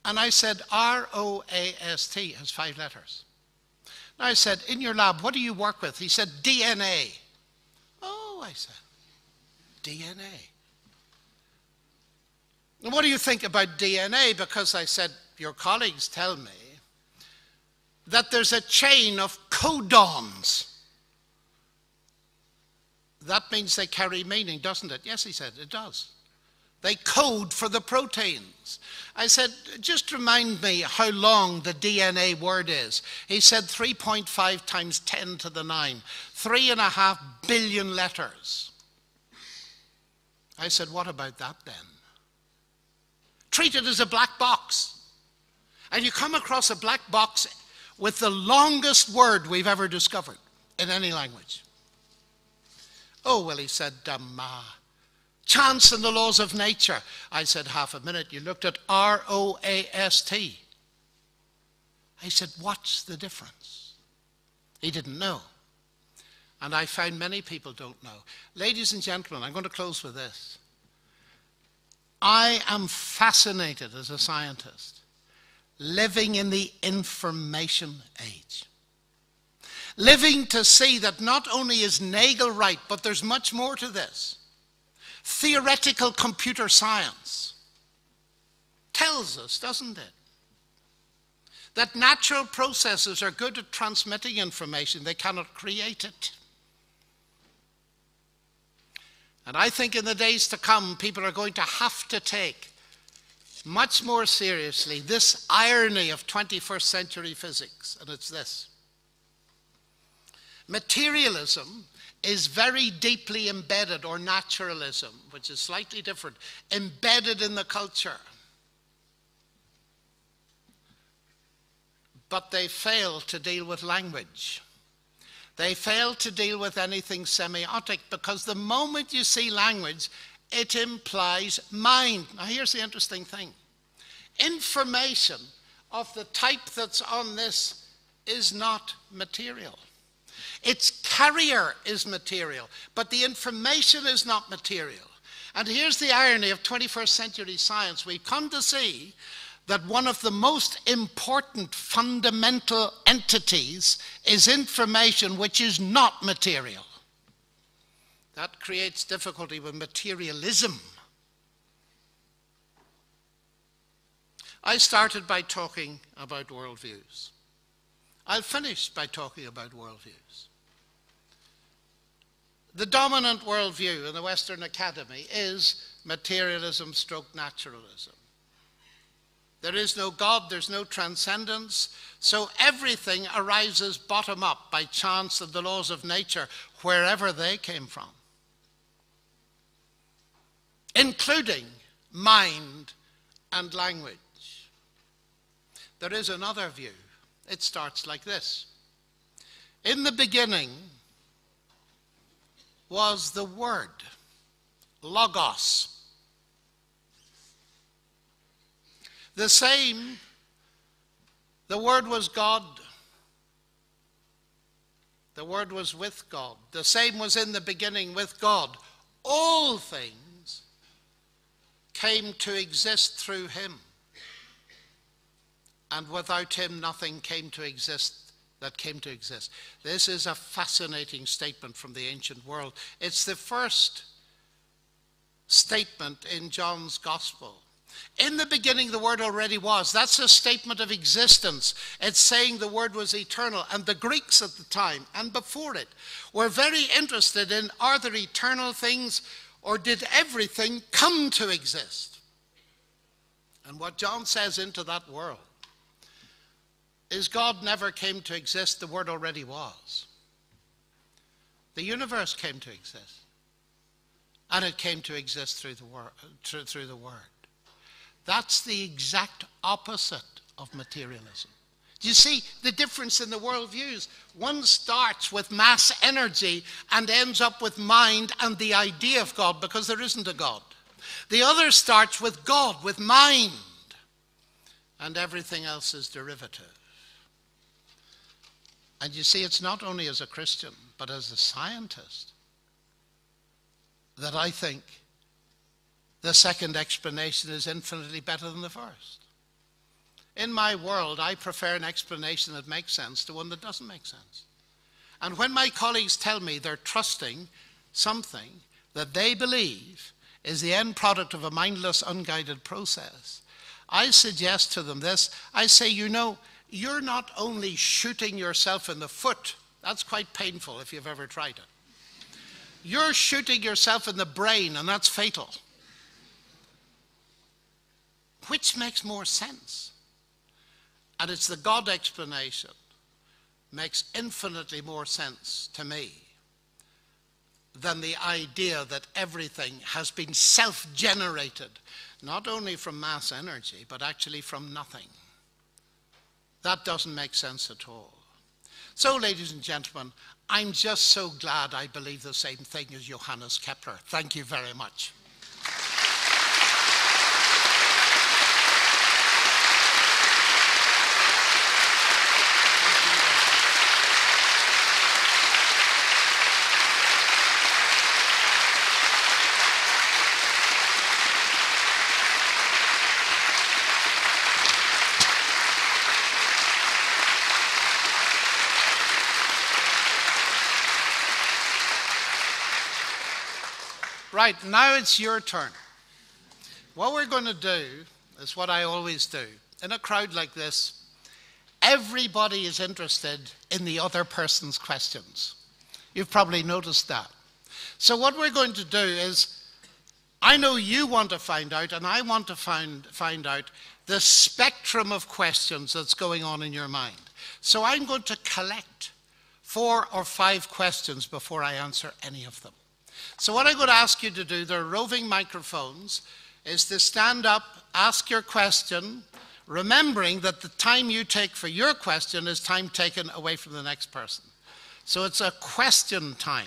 Speaker 3: And I said, R-O-A-S-T has 5 letters. And I said, in your lab, what do you work with? He said, DNA. Oh, I said, DNA. And what do you think about DNA? Because I said, your colleagues tell me that there's a chain of codons. That means they carry meaning, doesn't it? Yes, he said, it does. They code for the proteins. I said, just remind me how long the DNA word is. He said 3.5 times 10 to the 9, 3.5 billion letters. I said, what about that then? Treat it as a black box. And you come across a black box with the longest word we've ever discovered in any language. Oh, well, he said, chance and the laws of nature. I said, half a minute. You looked at R-O-A-S-T. I said, what's the difference? He didn't know. And I found many people don't know. Ladies and gentlemen, I'm going to close with this. I am fascinated as a scientist, living in the information age. Living to see that not only is Nagel right, but there's much more to this. Theoretical computer science tells us, doesn't it, that natural processes are good at transmitting information. They cannot create it. And I think in the days to come, people are going to have to take much more seriously this irony of 21st century physics, and it's this. Materialism is very deeply embedded, or naturalism, which is slightly different, embedded in the culture. But they fail to deal with language. They fail to deal with anything semiotic, because the moment you see language, it implies mind. Now here's the interesting thing. Information of the type that's on this is not material. Its carrier is material, but the information is not material. And here's the irony of 21st century science. We've come to see that one of the most important fundamental entities is information which is not material. That creates difficulty with materialism. I started by talking about worldviews. I'll finish by talking about worldviews. The dominant worldview in the Western Academy is materialism stroke naturalism. There is no God, there's no transcendence, so everything arises bottom up by chance of the laws of nature, wherever they came from, including mind and language. There is another view. It starts like this. In the beginning was the Word, Logos. The same, the Word was God. The Word was with God. The same was in the beginning with God. All things came to exist through him. And without him, nothing came to exist that came to exist. This is a fascinating statement from the ancient world. It's the first statement in John's Gospel. In the beginning, the Word already was. That's a statement of existence. It's saying the Word was eternal. And the Greeks at the time and before it were very interested in, are there eternal things, or did everything come to exist? And what John says into that world is God never came to exist, the Word already was. The universe came to exist. And it came to exist through the Word. That's the exact opposite of materialism. Do you see the difference in the worldviews? One starts with mass energy and ends up with mind and the idea of God, because there isn't a God. The other starts with God, with mind, and everything else is derivative. And you see, it's not only as a Christian, but as a scientist, that I think the second explanation is infinitely better than the first. In my world, I prefer an explanation that makes sense to one that doesn't make sense. And when my colleagues tell me they're trusting something that they believe is the end product of a mindless, unguided process, I suggest to them this. I say, you know, you're not only shooting yourself in the foot. That's quite painful if you've ever tried it. You're shooting yourself in the brain, and that's fatal. Which makes more sense? And it's the God explanation makes infinitely more sense to me than the idea that everything has been self-generated, not only from mass energy, but actually from nothing. That doesn't make sense at all. So, ladies and gentlemen, I'm just so glad I believe the same thing as Johannes Kepler. Thank you very much. Right, now it's your turn. What we're going to do is what I always do. In a crowd like this, everybody is interested in the other person's questions. You've probably noticed that. So what we're going to do is, I know you want to find out, and I want to find out the spectrum of questions that's going on in your mind. So I'm going to collect 4 or 5 questions before I answer any of them. So what I'm going to ask you to do, there are roving microphones, is to stand up, ask your question, remembering that the time you take for your question is time taken away from the next person. So it's a question time,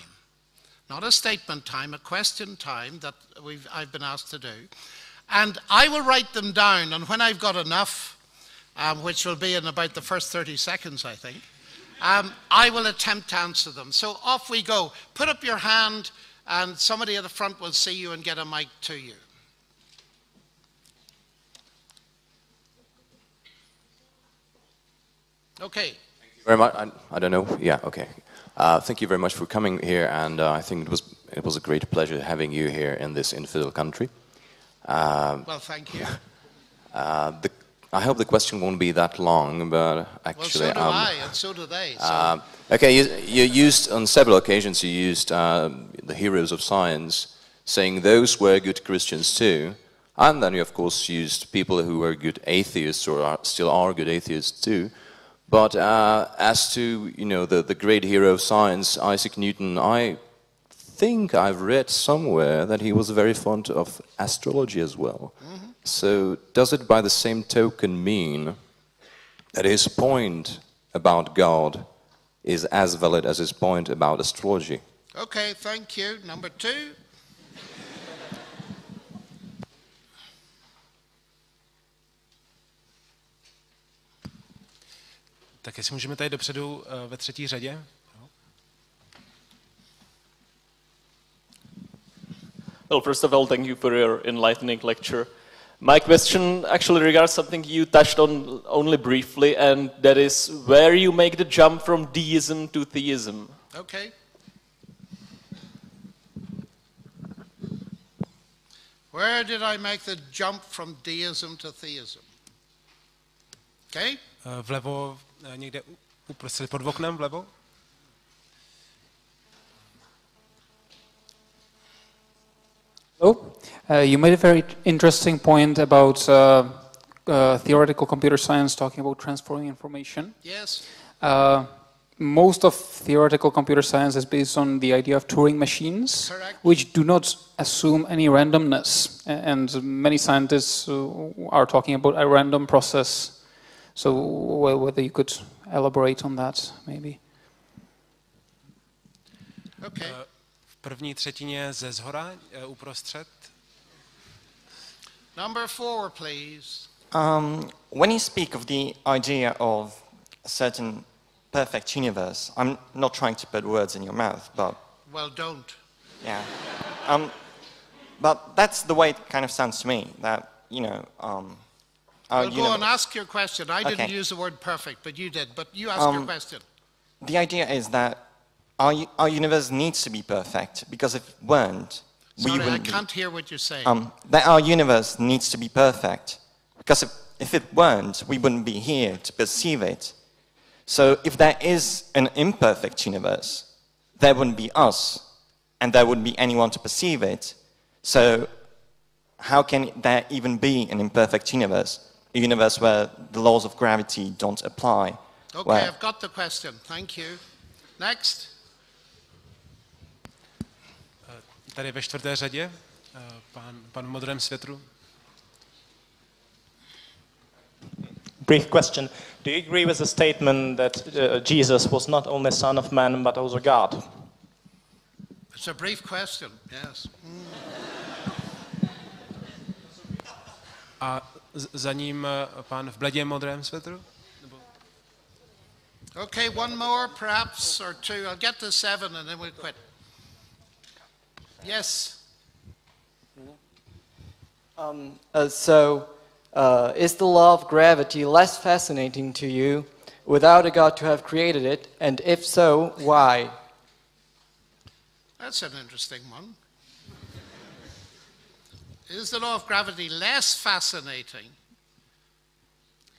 Speaker 3: not a statement time, a question time that I've been asked to do. And I will write them down, and when I've got enough, which will be in about the first 30 seconds, I think, I will attempt to answer them. So off we go. Put up your hand and somebody at the front will see you and get a mic to you. Okay.
Speaker 4: Thank you very much. I don't know. Yeah, okay. Thank you very much for coming here, and I think it was a great pleasure having you here in this infidel country.
Speaker 3: Well, thank you.
Speaker 4: I hope the question won't be that long, but actually...
Speaker 3: Well, so do I, and so do they. So.
Speaker 4: Okay, you used, on several occasions, you used the heroes of science, saying those were good Christians too, and then you, of course, used people who were good atheists, or still are good atheists too. But as to, you know, the great hero of science, Isaac Newton, I think I've read somewhere that he was very fond of astrology as well. Mm-hmm. So does it by the same token mean that his point about God is as valid as his point about astrology?
Speaker 3: Okay, thank you. Number 2.
Speaker 1: Tak jestli můžeme tady dopředu ve třetí řadě.
Speaker 5: Well, first of all, thank you for your enlightening lecture. My question actually regards something you touched on only briefly, and that is where you make the jump from deism to theism.
Speaker 3: Okay. Where did I make the jump from deism to theism? Okay?
Speaker 1: Vlevo, někde uprostřed pod oknem vlevo.
Speaker 6: You made a very interesting point about theoretical computer science, talking about transforming information.
Speaker 3: Yes.
Speaker 6: Most of theoretical computer science is based on the idea of Turing machines,
Speaker 3: Correct.
Speaker 6: which do not assume any randomness. And many scientists are talking about a random process. So whether you could elaborate on that, maybe.
Speaker 3: Okay.
Speaker 1: V první třetině ze zhora, uprostřed.
Speaker 3: Number 4, please.
Speaker 7: When you speak of the idea of a certain perfect universe, I'm not trying to put words in your mouth, but...
Speaker 3: Well, don't.
Speaker 7: Yeah. But that's the way it kind of sounds to me, that, you know...
Speaker 3: well, go on, ask your question. I didn't use the word perfect, but you did. But you ask your question.
Speaker 7: The idea is that our universe needs to be perfect, because if it weren't, we wouldn't...
Speaker 3: I can't hear what you're saying.
Speaker 7: That our universe needs to be perfect, because if it weren't, we wouldn't be here to perceive it. So if there is an imperfect universe, there wouldn't be us, and there wouldn't be anyone to perceive it. So how can there even be an imperfect universe? A universe where the laws of gravity don't apply.
Speaker 3: Okay, I've got the question. Thank you. Next.
Speaker 1: Tady ve čtvrté řadě, pan v modrém světru.
Speaker 8: Brief question. Do you agree with the statement that Jesus was not only Son of Man, but also God?
Speaker 3: It's a brief question, yes.
Speaker 1: A za ním pán v bledě modrém svetru?
Speaker 3: Okay, one more perhaps, or 2. I'll get to 7 and then we'll quit. Yes.
Speaker 9: Is the law of gravity less fascinating to you without a God to have created it? And if so, why?
Speaker 3: That's an interesting one. Is the law of gravity less fascinating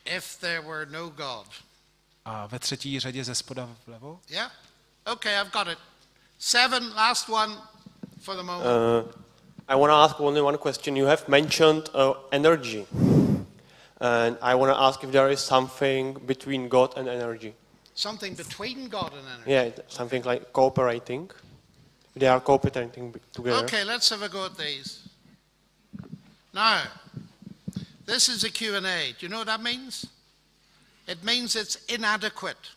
Speaker 3: if there were no God?
Speaker 1: A ve třetí řadě ze spoda vlevo?
Speaker 3: Yeah? Okay, I've got it. 7, last one for the moment.
Speaker 10: I want to ask only one question. You have mentioned energy. And I want to ask if there is something between God and energy.
Speaker 3: Something between God and energy?
Speaker 10: Yeah, something like cooperating. They are cooperating together.
Speaker 3: Okay, let's have a go at these. Now, this is a Q&A. Do you know what that means? It means it's inadequate.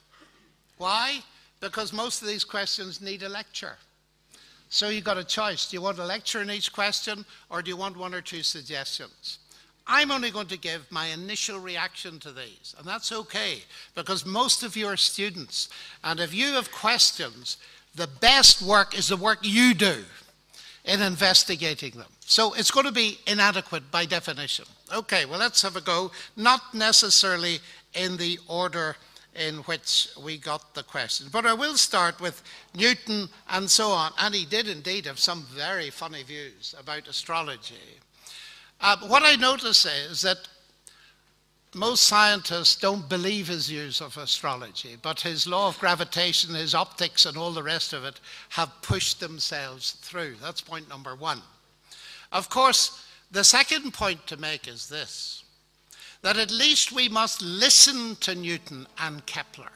Speaker 3: Why? Because most of these questions need a lecture. So you've got a choice. Do you want a lecture in each question, or do you want 1 or 2 suggestions? I'm only going to give my initial reaction to these, and that's okay, because most of you are students, and if you have questions, the best work is the work you do in investigating them. So it's going to be inadequate by definition. Okay, well, let's have a go, not necessarily in the order in which we got the questions. But I will start with Newton and so on, and he did indeed have some very funny views about astrology. What I notice is that most scientists don't believe his views of astrology, but his law of gravitation, his optics, and all the rest of it have pushed themselves through. That's point number one. Of course, the second point to make is this, that at least we must listen to Newton and Kepler,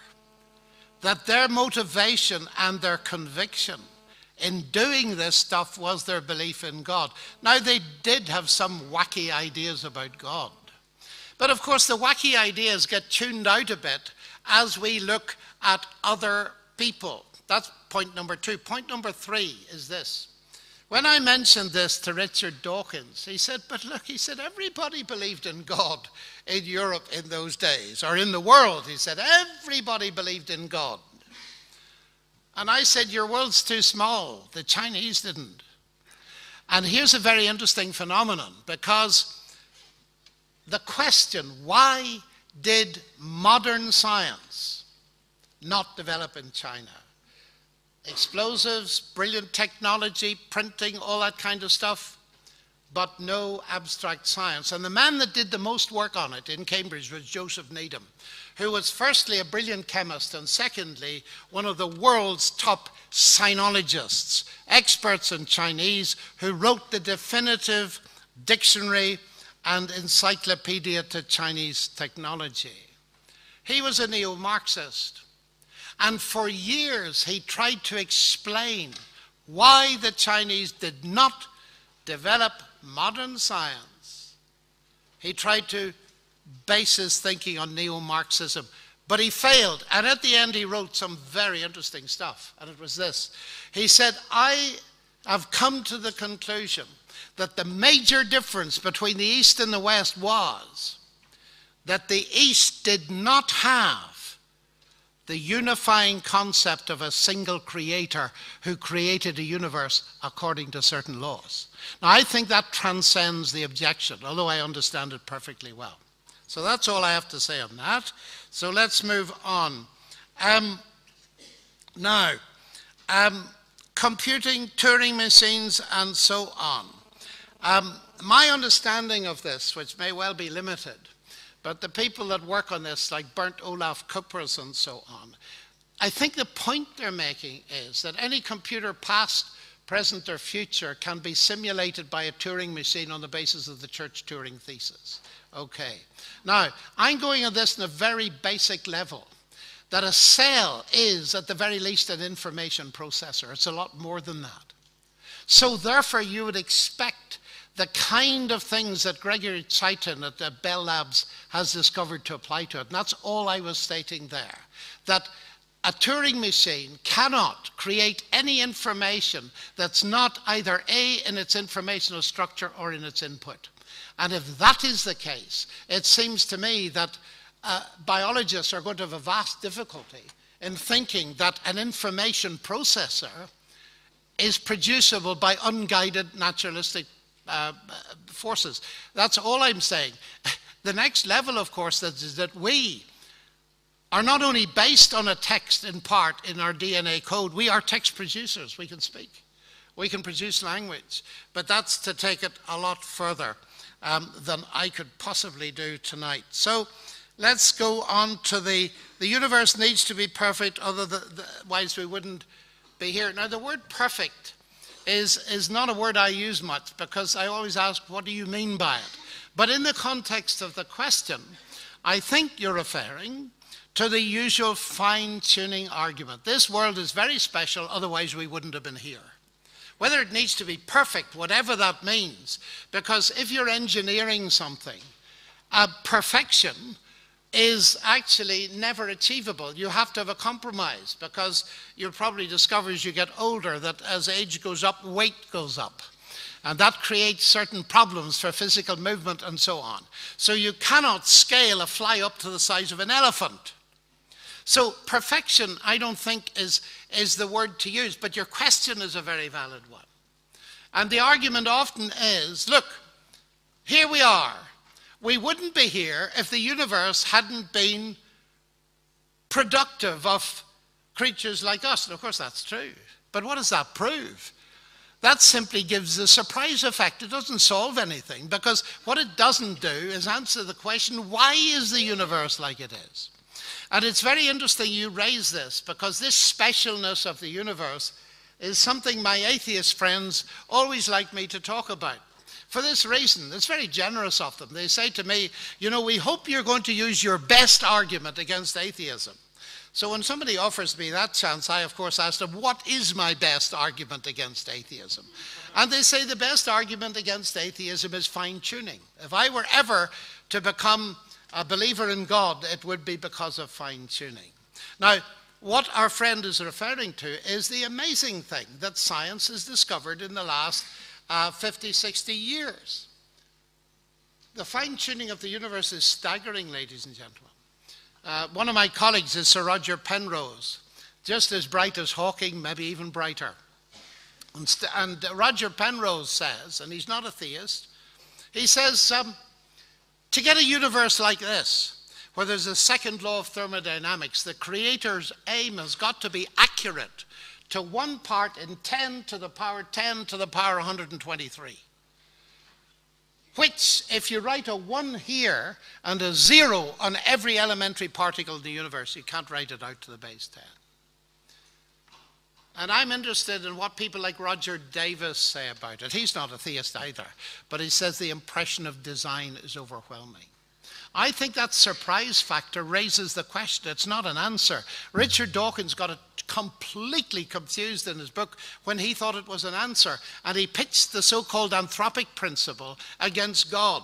Speaker 3: that their motivation and their conviction in doing this stuff was their belief in God. Now, they did have some wacky ideas about God. But of course, the wacky ideas get tuned out a bit as we look at other people. That's point number two. Point number three is this. When I mentioned this to Richard Dawkins, he said, but look, he said, everybody believed in God in Europe in those days, or in the world. He said, everybody believed in God. And I said, your world's too small. The Chinese didn't. And here's a very interesting phenomenon, because the question, why did modern science not develop in China? Explosives, brilliant technology, printing, all that kind of stuff, but no abstract science. And the man that did the most work on it in Cambridge was Joseph Needham, who was firstly a brilliant chemist and secondly one of the world's top sinologists, experts in Chinese, who wrote the definitive dictionary and encyclopedia to Chinese technology. He was a neo-Marxist, and for years he tried to explain why the Chinese did not develop modern science. He tried to base his thinking on neo-Marxism, but he failed, and at the end he wrote some very interesting stuff, and it was this. He said, I have come to the conclusion that the major difference between the East and the West was that the East did not have the unifying concept of a single creator who created a universe according to certain laws. Now, I think that transcends the objection, although I understand it perfectly well. So that's all I have to say on that. So let's move on. Now, computing, Turing machines, and so on. My understanding of this, which may well be limited, but the people that work on this, like Bernd Olaf Kupras and so on, I think the point they're making is that any computer, past, present, or future, can be simulated by a Turing machine on the basis of the Church Turing thesis. Okay. Now, I'm going on this on a very basic level, that a cell is, at the very least, an information processor. It's a lot more than that. So therefore, you would expect the kind of things that Gregory Chaitin at Bell Labs has discovered to apply to it. And that's all I was stating there. That a Turing machine cannot create any information that's not either A, in its informational structure, or in its input. And if that is the case, it seems to me that biologists are going to have a vast difficulty in thinking that an information processor is producible by unguided naturalistic forces. That's all I'm saying. The next level, of course, is that we are not only based on a text in part in our DNA code, we are text producers. We can speak. We can produce language. But that's to take it a lot further than I could possibly do tonight. So let's go on to the universe needs to be perfect, otherwise we wouldn't be here. Now, the word perfect is not a word I use much, because I always ask, what do you mean by it? But in the context of the question, I think you're referring to the usual fine-tuning argument. This world is very special, otherwise we wouldn't have been here. Whether it needs to be perfect, whatever that means, because if you're engineering something, perfection is actually never achievable. You have to have a compromise, because you'll probably discover as you get older that as age goes up, weight goes up. And that creates certain problems for physical movement and so on. So you cannot scale a fly up to the size of an elephant. So perfection, I don't think, is the word to use, but your question is a very valid one. And the argument often is, look, here we are. We wouldn't be here if the universe hadn't been productive of creatures like us. And of course that's true. But what does that prove? That simply gives the surprise effect. It doesn't solve anything, because what it doesn't do is answer the question, why is the universe like it is? And it's very interesting you raise this, because this specialness of the universe is something my atheist friends always like me to talk about. For this reason, it's very generous of them. They say to me, you know, we hope you're going to use your best argument against atheism. So when somebody offers me that chance, I of course ask them, what is my best argument against atheism? And they say the best argument against atheism is fine-tuning. If I were ever to become a believer in God, it would be because of fine-tuning. Now, what our friend is referring to is the amazing thing that science has discovered in the last 50, 60 years. The fine-tuning of the universe is staggering, ladies and gentlemen. One of my colleagues is Sir Roger Penrose, just as bright as Hawking, maybe even brighter. And Roger Penrose says, and he's not a theist, he says, to get a universe like this, where there's a second law of thermodynamics, the creator's aim has got to be accurate to 1 part in 10 to the power 10 to the power 123. Which, if you write a 1 here and a 0 on every elementary particle in the universe, you can't write it out to the base 10. And I'm interested in what people like Roger Davis say about it. He's not a theist either, but he says the impression of design is overwhelming. I think that surprise factor raises the question. It's not an answer. Richard Dawkins got it completely confused in his book when he thought it was an answer, and he pitched the so-called anthropic principle against God.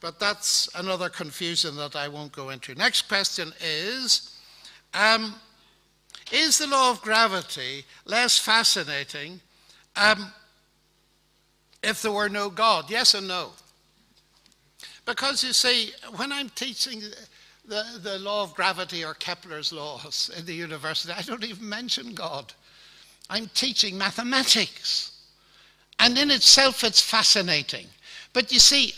Speaker 3: But that's another confusion that I won't go into. Next question is the law of gravity less fascinating if there were no God? Yes and no. Because you see, when I'm teaching the law of gravity or Kepler's laws in the university, I don't even mention God. I'm teaching mathematics. And in itself, it's fascinating. But you see,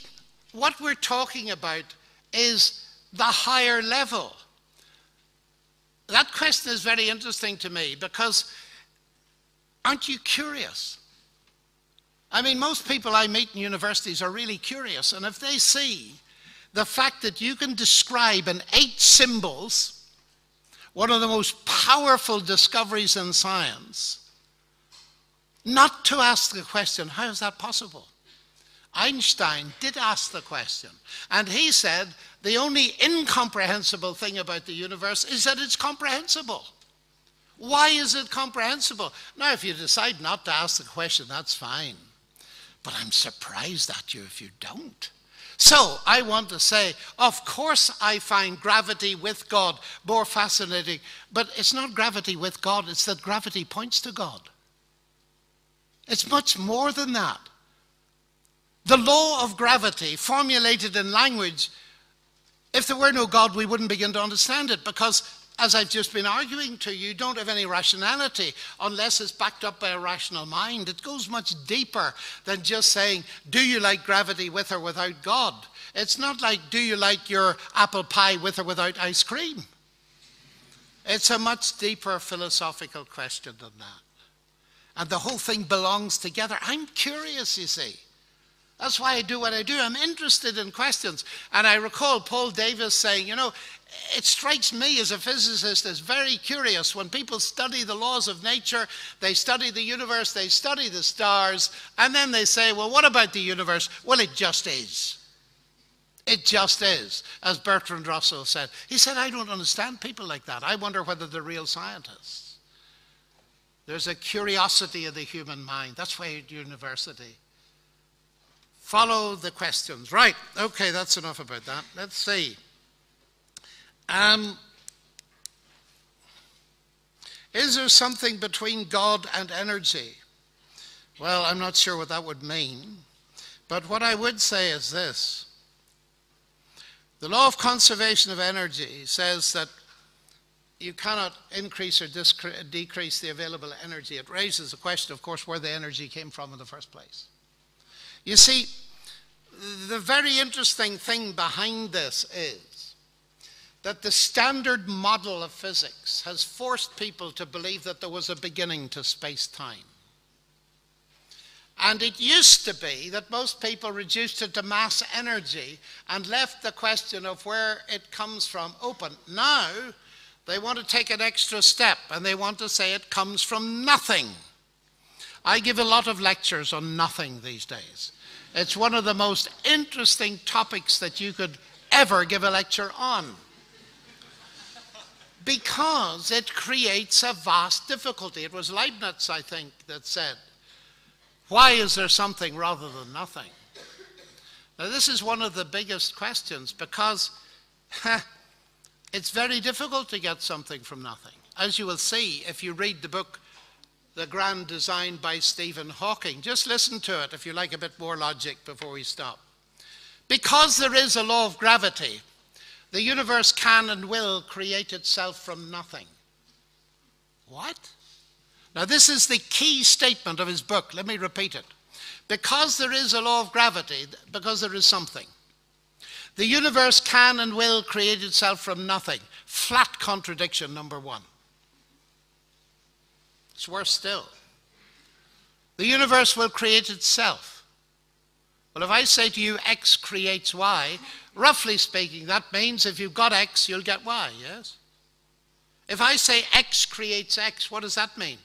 Speaker 3: what we're talking about is the higher level. That question is very interesting to me, because aren't you curious? I mean, most people I meet in universities are really curious, and if they see the fact that you can describe in 8 symbols one of the most powerful discoveries in science, not to ask the question, how is that possible? Einstein did ask the question, and he said the only incomprehensible thing about the universe is that it's comprehensible. Why is it comprehensible? Now, if you decide not to ask the question, that's fine. But I'm surprised at you if you don't. So I want to say, of course I find gravity with God more fascinating, but it's not gravity with God, it's that gravity points to God. It's much more than that. The law of gravity, formulated in language, if there were no God, we wouldn't begin to understand it, because as I've just been arguing to you, don't have any rationality unless it's backed up by a rational mind. It goes much deeper than just saying, do you like gravity with or without God? It's not like, do you like your apple pie with or without ice cream? It's a much deeper philosophical question than that. And the whole thing belongs together. I'm curious, you see. That's why I do what I do. I'm interested in questions. And I recall Paul Davies saying, you know, it strikes me as a physicist as very curious when people study the laws of nature, they study the universe, they study the stars, and then they say, well, what about the universe? Well, it just is. It just is, as Bertrand Russell said. He said, I don't understand people like that. I wonder whether they're real scientists. There's a curiosity of the human mind. That's why at university. Follow the questions. Right, okay, that's enough about that. Let's see. Is there something between God and energy? Well, I'm not sure what that would mean, but what I would say is this. The law of conservation of energy says that you cannot increase or decrease the available energy. It raises the question, of course, where the energy came from in the first place. You see, the very interesting thing behind this is that the standard model of physics has forced people to believe that there was a beginning to space-time. And it used to be that most people reduced it to mass energy and left the question of where it comes from open. Now, they want to take an extra step and they want to say it comes from nothing. I give a lot of lectures on nothing these days. It's one of the most interesting topics that you could ever give a lecture on, because it creates a vast difficulty. It was Leibniz, I think, that said, why is there something rather than nothing? Now, this is one of the biggest questions, because it's very difficult to get something from nothing. As you will see if you read the book, The Grand Design by Stephen Hawking. Just listen to it if you like a bit more logic before we stop. Because there is a law of gravity, the universe can and will create itself from nothing. What? Now, this is the key statement of his book. Let me repeat it. Because there is a law of gravity, because there is something, the universe can and will create itself from nothing. Flat contradiction, number one. It's worse still. The universe will create itself. Well, if I say to you, X creates Y, roughly speaking, that means if you've got X, you'll get Y, yes? If I say X creates X, what does that mean?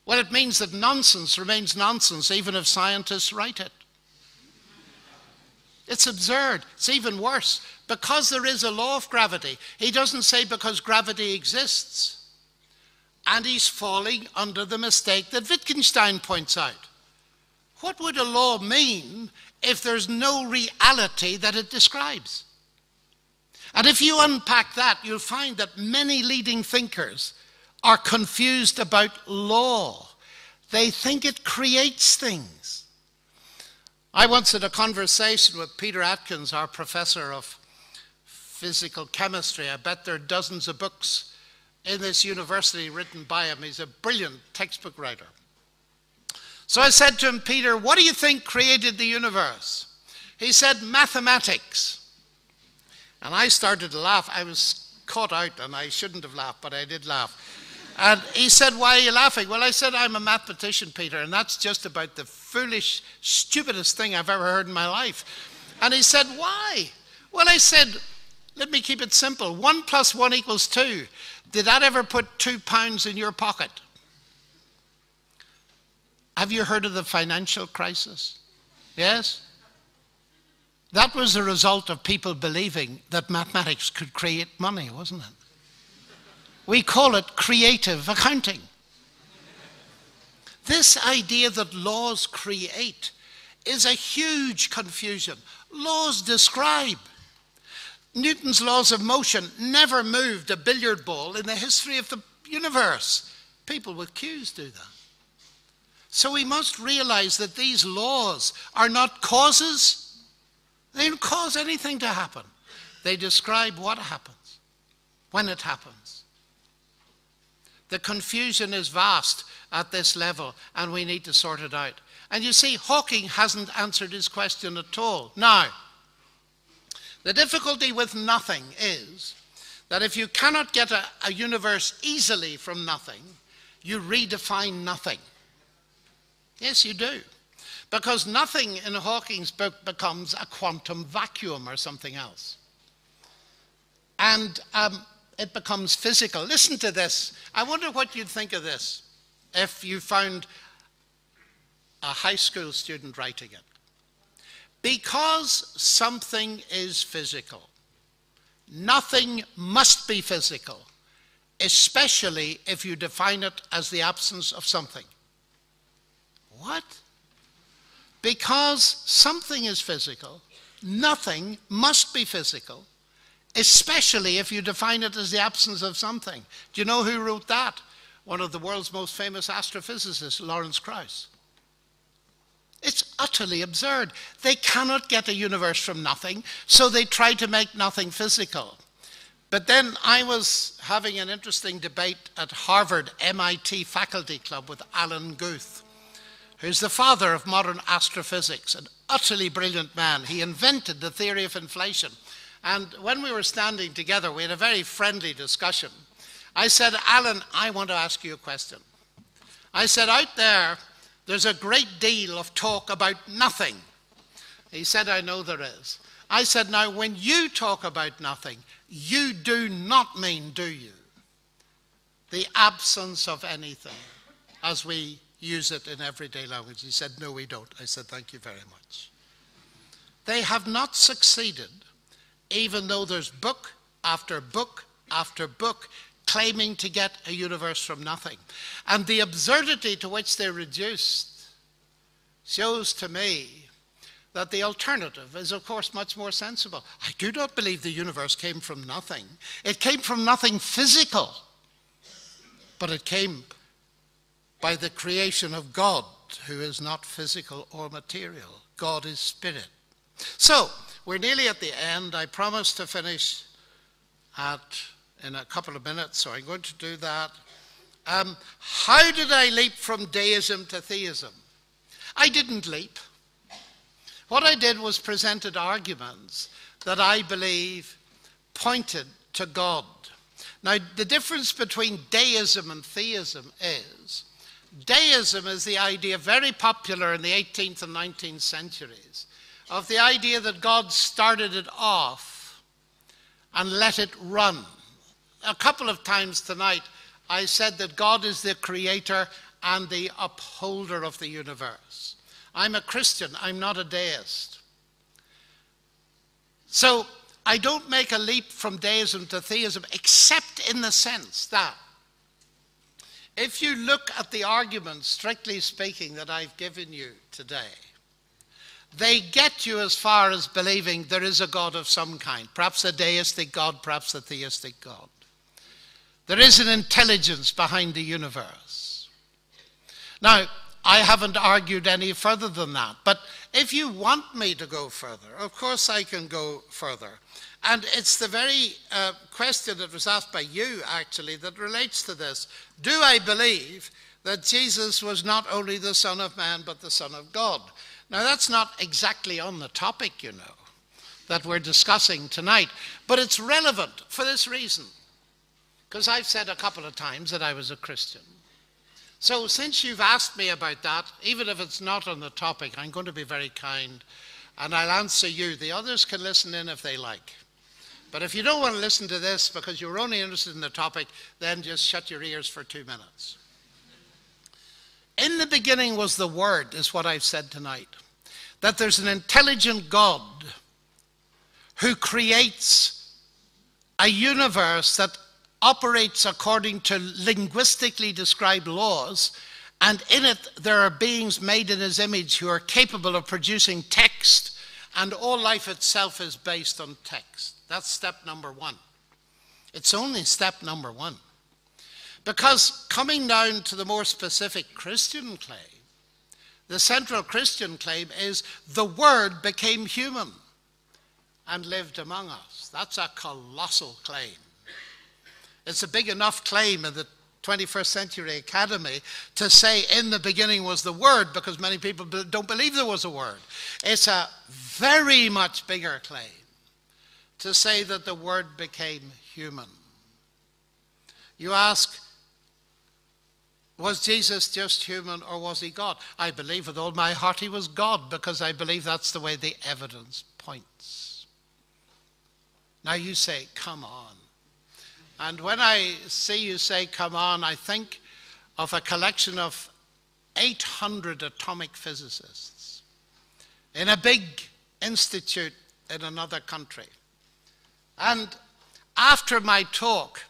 Speaker 3: Well, it means that nonsense remains nonsense even if scientists write it. It's absurd. It's even worse. Because there is a law of gravity, he doesn't say because gravity exists. And he's falling under the mistake that Wittgenstein points out. What would a law mean if there's no reality that it describes? And if you unpack that, you'll find that many leading thinkers are confused about law. They think it creates things. I once had a conversation with Peter Atkins, our professor of physical chemistry. I bet there are dozens of books in this university written by him. He's a brilliant textbook writer. So I said to him, Peter, what do you think created the universe? He said, mathematics. And I started to laugh. I was caught out, and I shouldn't have laughed, but I did laugh. And he said, why are you laughing? Well, I said, I'm a mathematician, Peter, and that's just about the foolish, stupidest thing I've ever heard in my life. And he said, why? Well, I said, let me keep it simple. 1 + 1 = 2. Did that ever put £2 in your pocket? Have you heard of the financial crisis? Yes? That was the result of people believing that mathematics could create money, wasn't it? We call it creative accounting. This idea that laws create is a huge confusion. Laws describe. Newton's laws of motion never moved a billiard ball in the history of the universe. People with cues do that. So we must realize that these laws are not causes. They don't cause anything to happen. They describe what happens, when it happens. The confusion is vast at this level, and we need to sort it out. And you see, Hawking hasn't answered his question at all. Now, the difficulty with nothing is that if you cannot get a universe easily from nothing, you redefine nothing. Yes, you do. Because nothing in Hawking's book becomes a quantum vacuum or something else. And it becomes physical. Listen to this. I wonder what you'd think of this if you found a high school student writing it. Because something is physical, nothing must be physical, especially if you define it as the absence of something. What? Because something is physical, nothing must be physical, especially if you define it as the absence of something. Do you know who wrote that? One of the world's most famous astrophysicists, Lawrence Krauss. It's utterly absurd. They cannot get a universe from nothing, so they try to make nothing physical. But then I was having an interesting debate at Harvard MIT Faculty Club with Alan Guth, who's the father of modern astrophysics, an utterly brilliant man. He invented the theory of inflation. And when we were standing together, we had a very friendly discussion. I said, Alan, I want to ask you a question. I said, out there's a great deal of talk about nothing. He said, I know there is. I said, now, when you talk about nothing, you do not mean, do you, the absence of anything, as we use it in everyday language? He said, no, we don't. I said, thank you very much. They have not succeeded, even though there's book after book after book claiming to get a universe from nothing. And the absurdity to which they're reduced shows to me that the alternative is, of course, much more sensible. I do not believe the universe came from nothing. It came from nothing physical, but it came by the creation of God, who is not physical or material. God is spirit. So, we're nearly at the end. I promised to finish in a couple of minutes, so I'm going to do that. How did I leap from deism to theism? I didn't leap. What I did was presented arguments that I believe pointed to God. Now, the difference between deism and theism is, deism is the idea very popular in the 18th and 19th centuries, of the idea that God started it off and let it run. A couple of times tonight, I said that God is the creator and the upholder of the universe. I'm a Christian, I'm not a deist. So I don't make a leap from deism to theism, except in the sense that if you look at the arguments, strictly speaking, that I've given you today, they get you as far as believing there is a God of some kind, perhaps a deistic God, perhaps a theistic God. There is an intelligence behind the universe. Now, I haven't argued any further than that, but if you want me to go further, of course I can go further. And it's the very question that was asked by you, actually, that relates to this. Do I believe that Jesus was not only the Son of Man, but the Son of God? Now, that's not exactly on the topic, you know, that we're discussing tonight, but it's relevant for this reason. Because I've said a couple of times that I was a Christian. So since you've asked me about that, even if it's not on the topic, I'm going to be very kind and I'll answer you. The others can listen in if they like. But if you don't want to listen to this because you're only interested in the topic, then just shut your ears for 2 minutes. In the beginning was the Word, is what I've said tonight. That there's an intelligent God who creates a universe that operates according to linguistically described laws, and in it there are beings made in his image who are capable of producing text, and all life itself is based on text. That's step number one. It's only step number one. Because coming down to the more specific Christian claim, the central Christian claim is the Word became human and lived among us. That's a colossal claim. It's a big enough claim in the 21st Century Academy to say in the beginning was the Word, because many people don't believe there was a Word. It's a very much bigger claim to say that the Word became human. You ask, was Jesus just human or was he God? I believe with all my heart he was God, because I believe that's the way the evidence points. Now you say, come on. And when I see you say, come on, I think of a collection of 800 atomic physicists in a big institute in another country. And after my talk,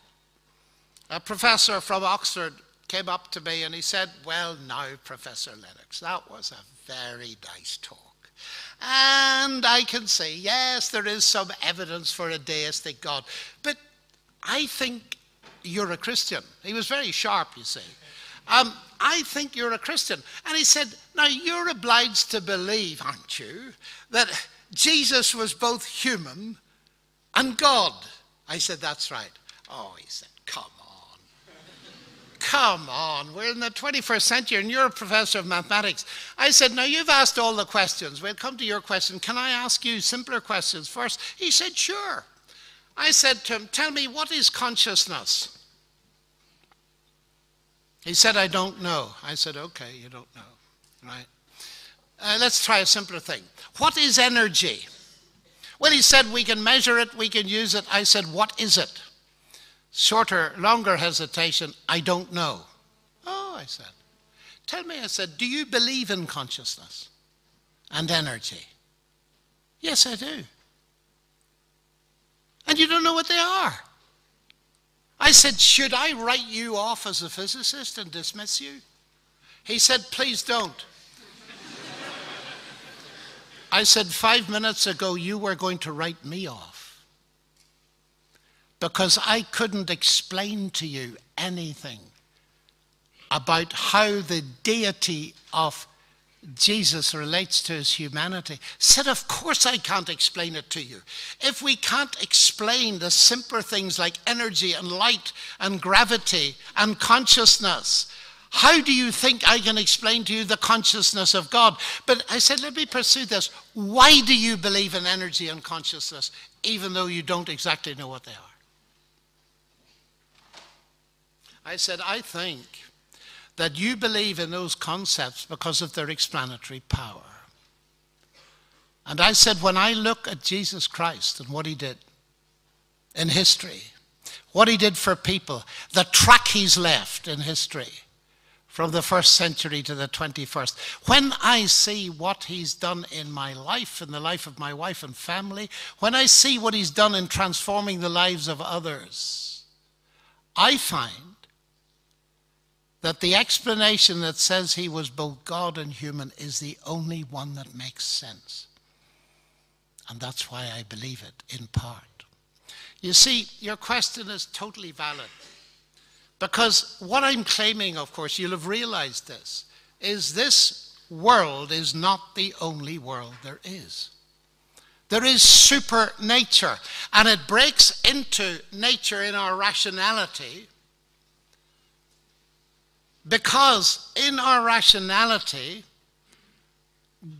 Speaker 3: a professor from Oxford came up to me and he said, well, now, Professor Lennox, that was a very nice talk. And I can say, yes, there is some evidence for a deistic God, but I think you're a Christian. He was very sharp, you see. I think you're a Christian. And he said, now you're obliged to believe, aren't you, that Jesus was both human and God. I said, that's right. Oh, he said, come on. Come on, we're in the 21st century and you're a professor of mathematics. I said, now you've asked all the questions. We'll come to your question. Can I ask you simpler questions first? He said, sure. I said to him, tell me, what is consciousness? He said, I don't know. I said, okay, you don't know, right? Let's try a simpler thing. What is energy? Well, he said, we can measure it, we can use it. I said, what is it? Shorter, longer hesitation, I don't know. Oh, I said, tell me, I said, do you believe in consciousness and energy? Yes, I do. And you don't know what they are. I said, should I write you off as a physicist and dismiss you? He said, please don't. I said, 5 minutes ago, you were going to write me off because I couldn't explain to you anything about how the deity of Jesus relates to his humanity. Said, of course I can't explain it to you. If we can't explain the simpler things like energy and light and gravity and consciousness, how do you think I can explain to you the consciousness of God? But I said, let me pursue this. Why do you believe in energy and consciousness, even though you don't exactly know what they are? I said, I think that you believe in those concepts because of their explanatory power. And I said, when I look at Jesus Christ and what he did in history, what he did for people, the track he's left in history, from the 1st century to the 21st. When I see what he's done in my life, in the life of my wife and family, when I see what he's done in transforming the lives of others, I find that the explanation that says he was both God and human is the only one that makes sense. And that's why I believe it, in part. You see, your question is totally valid. Because what I'm claiming, of course, you'll have realized this world is not the only world there is. There is super nature, and it breaks into nature in our rationality, because in our rationality,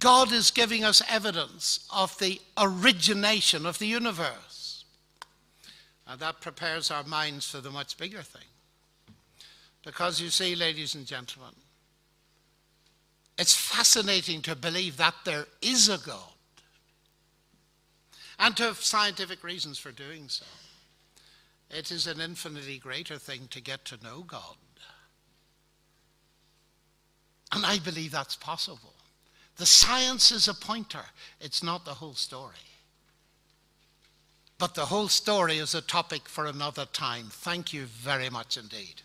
Speaker 3: God is giving us evidence of the origination of the universe. And that prepares our minds for the much bigger thing. Because you see, ladies and gentlemen, it's fascinating to believe that there is a God and to have scientific reasons for doing so. It is an infinitely greater thing to get to know God. And I believe that's possible. The science is a pointer. It's not the whole story. But the whole story is a topic for another time. Thank you very much indeed.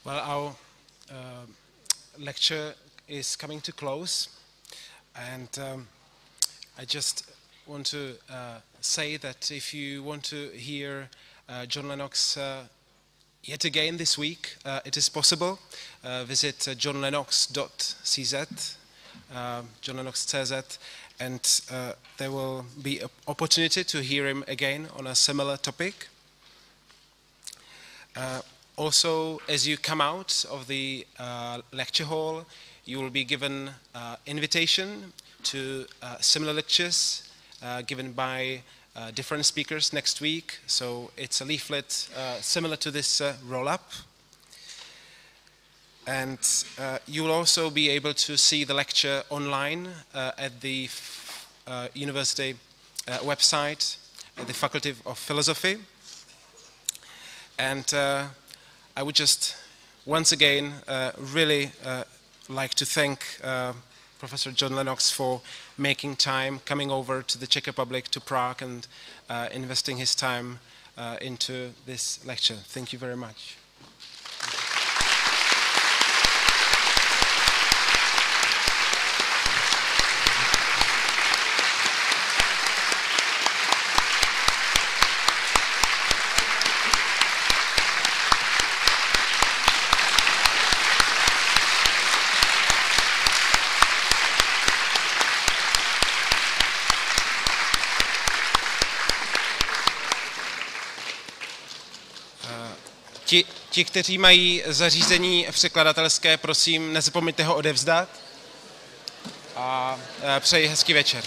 Speaker 1: Well, our lecture is coming to close, and I just want to say that if you want to hear John Lennox yet again this week, it is possible. Visit johnlennox.cz, johnlennox.cz, and there will be an opportunity to hear him again on a similar topic. Also, as you come out of the lecture hall, you will be given invitation to similar lectures given by different speakers next week. So it's a leaflet similar to this roll-up. And you will also be able to see the lecture online at the university website at the Faculty of Philosophy. And I would just once again really like to thank Professor John Lennox for making time, coming over to the Czech Republic, to Prague, and investing his time into this lecture. Thank you very much. Ti, kteří mají zařízení překladatelské, prosím, nezapomeňte ho odevzdat a přeji hezký večer.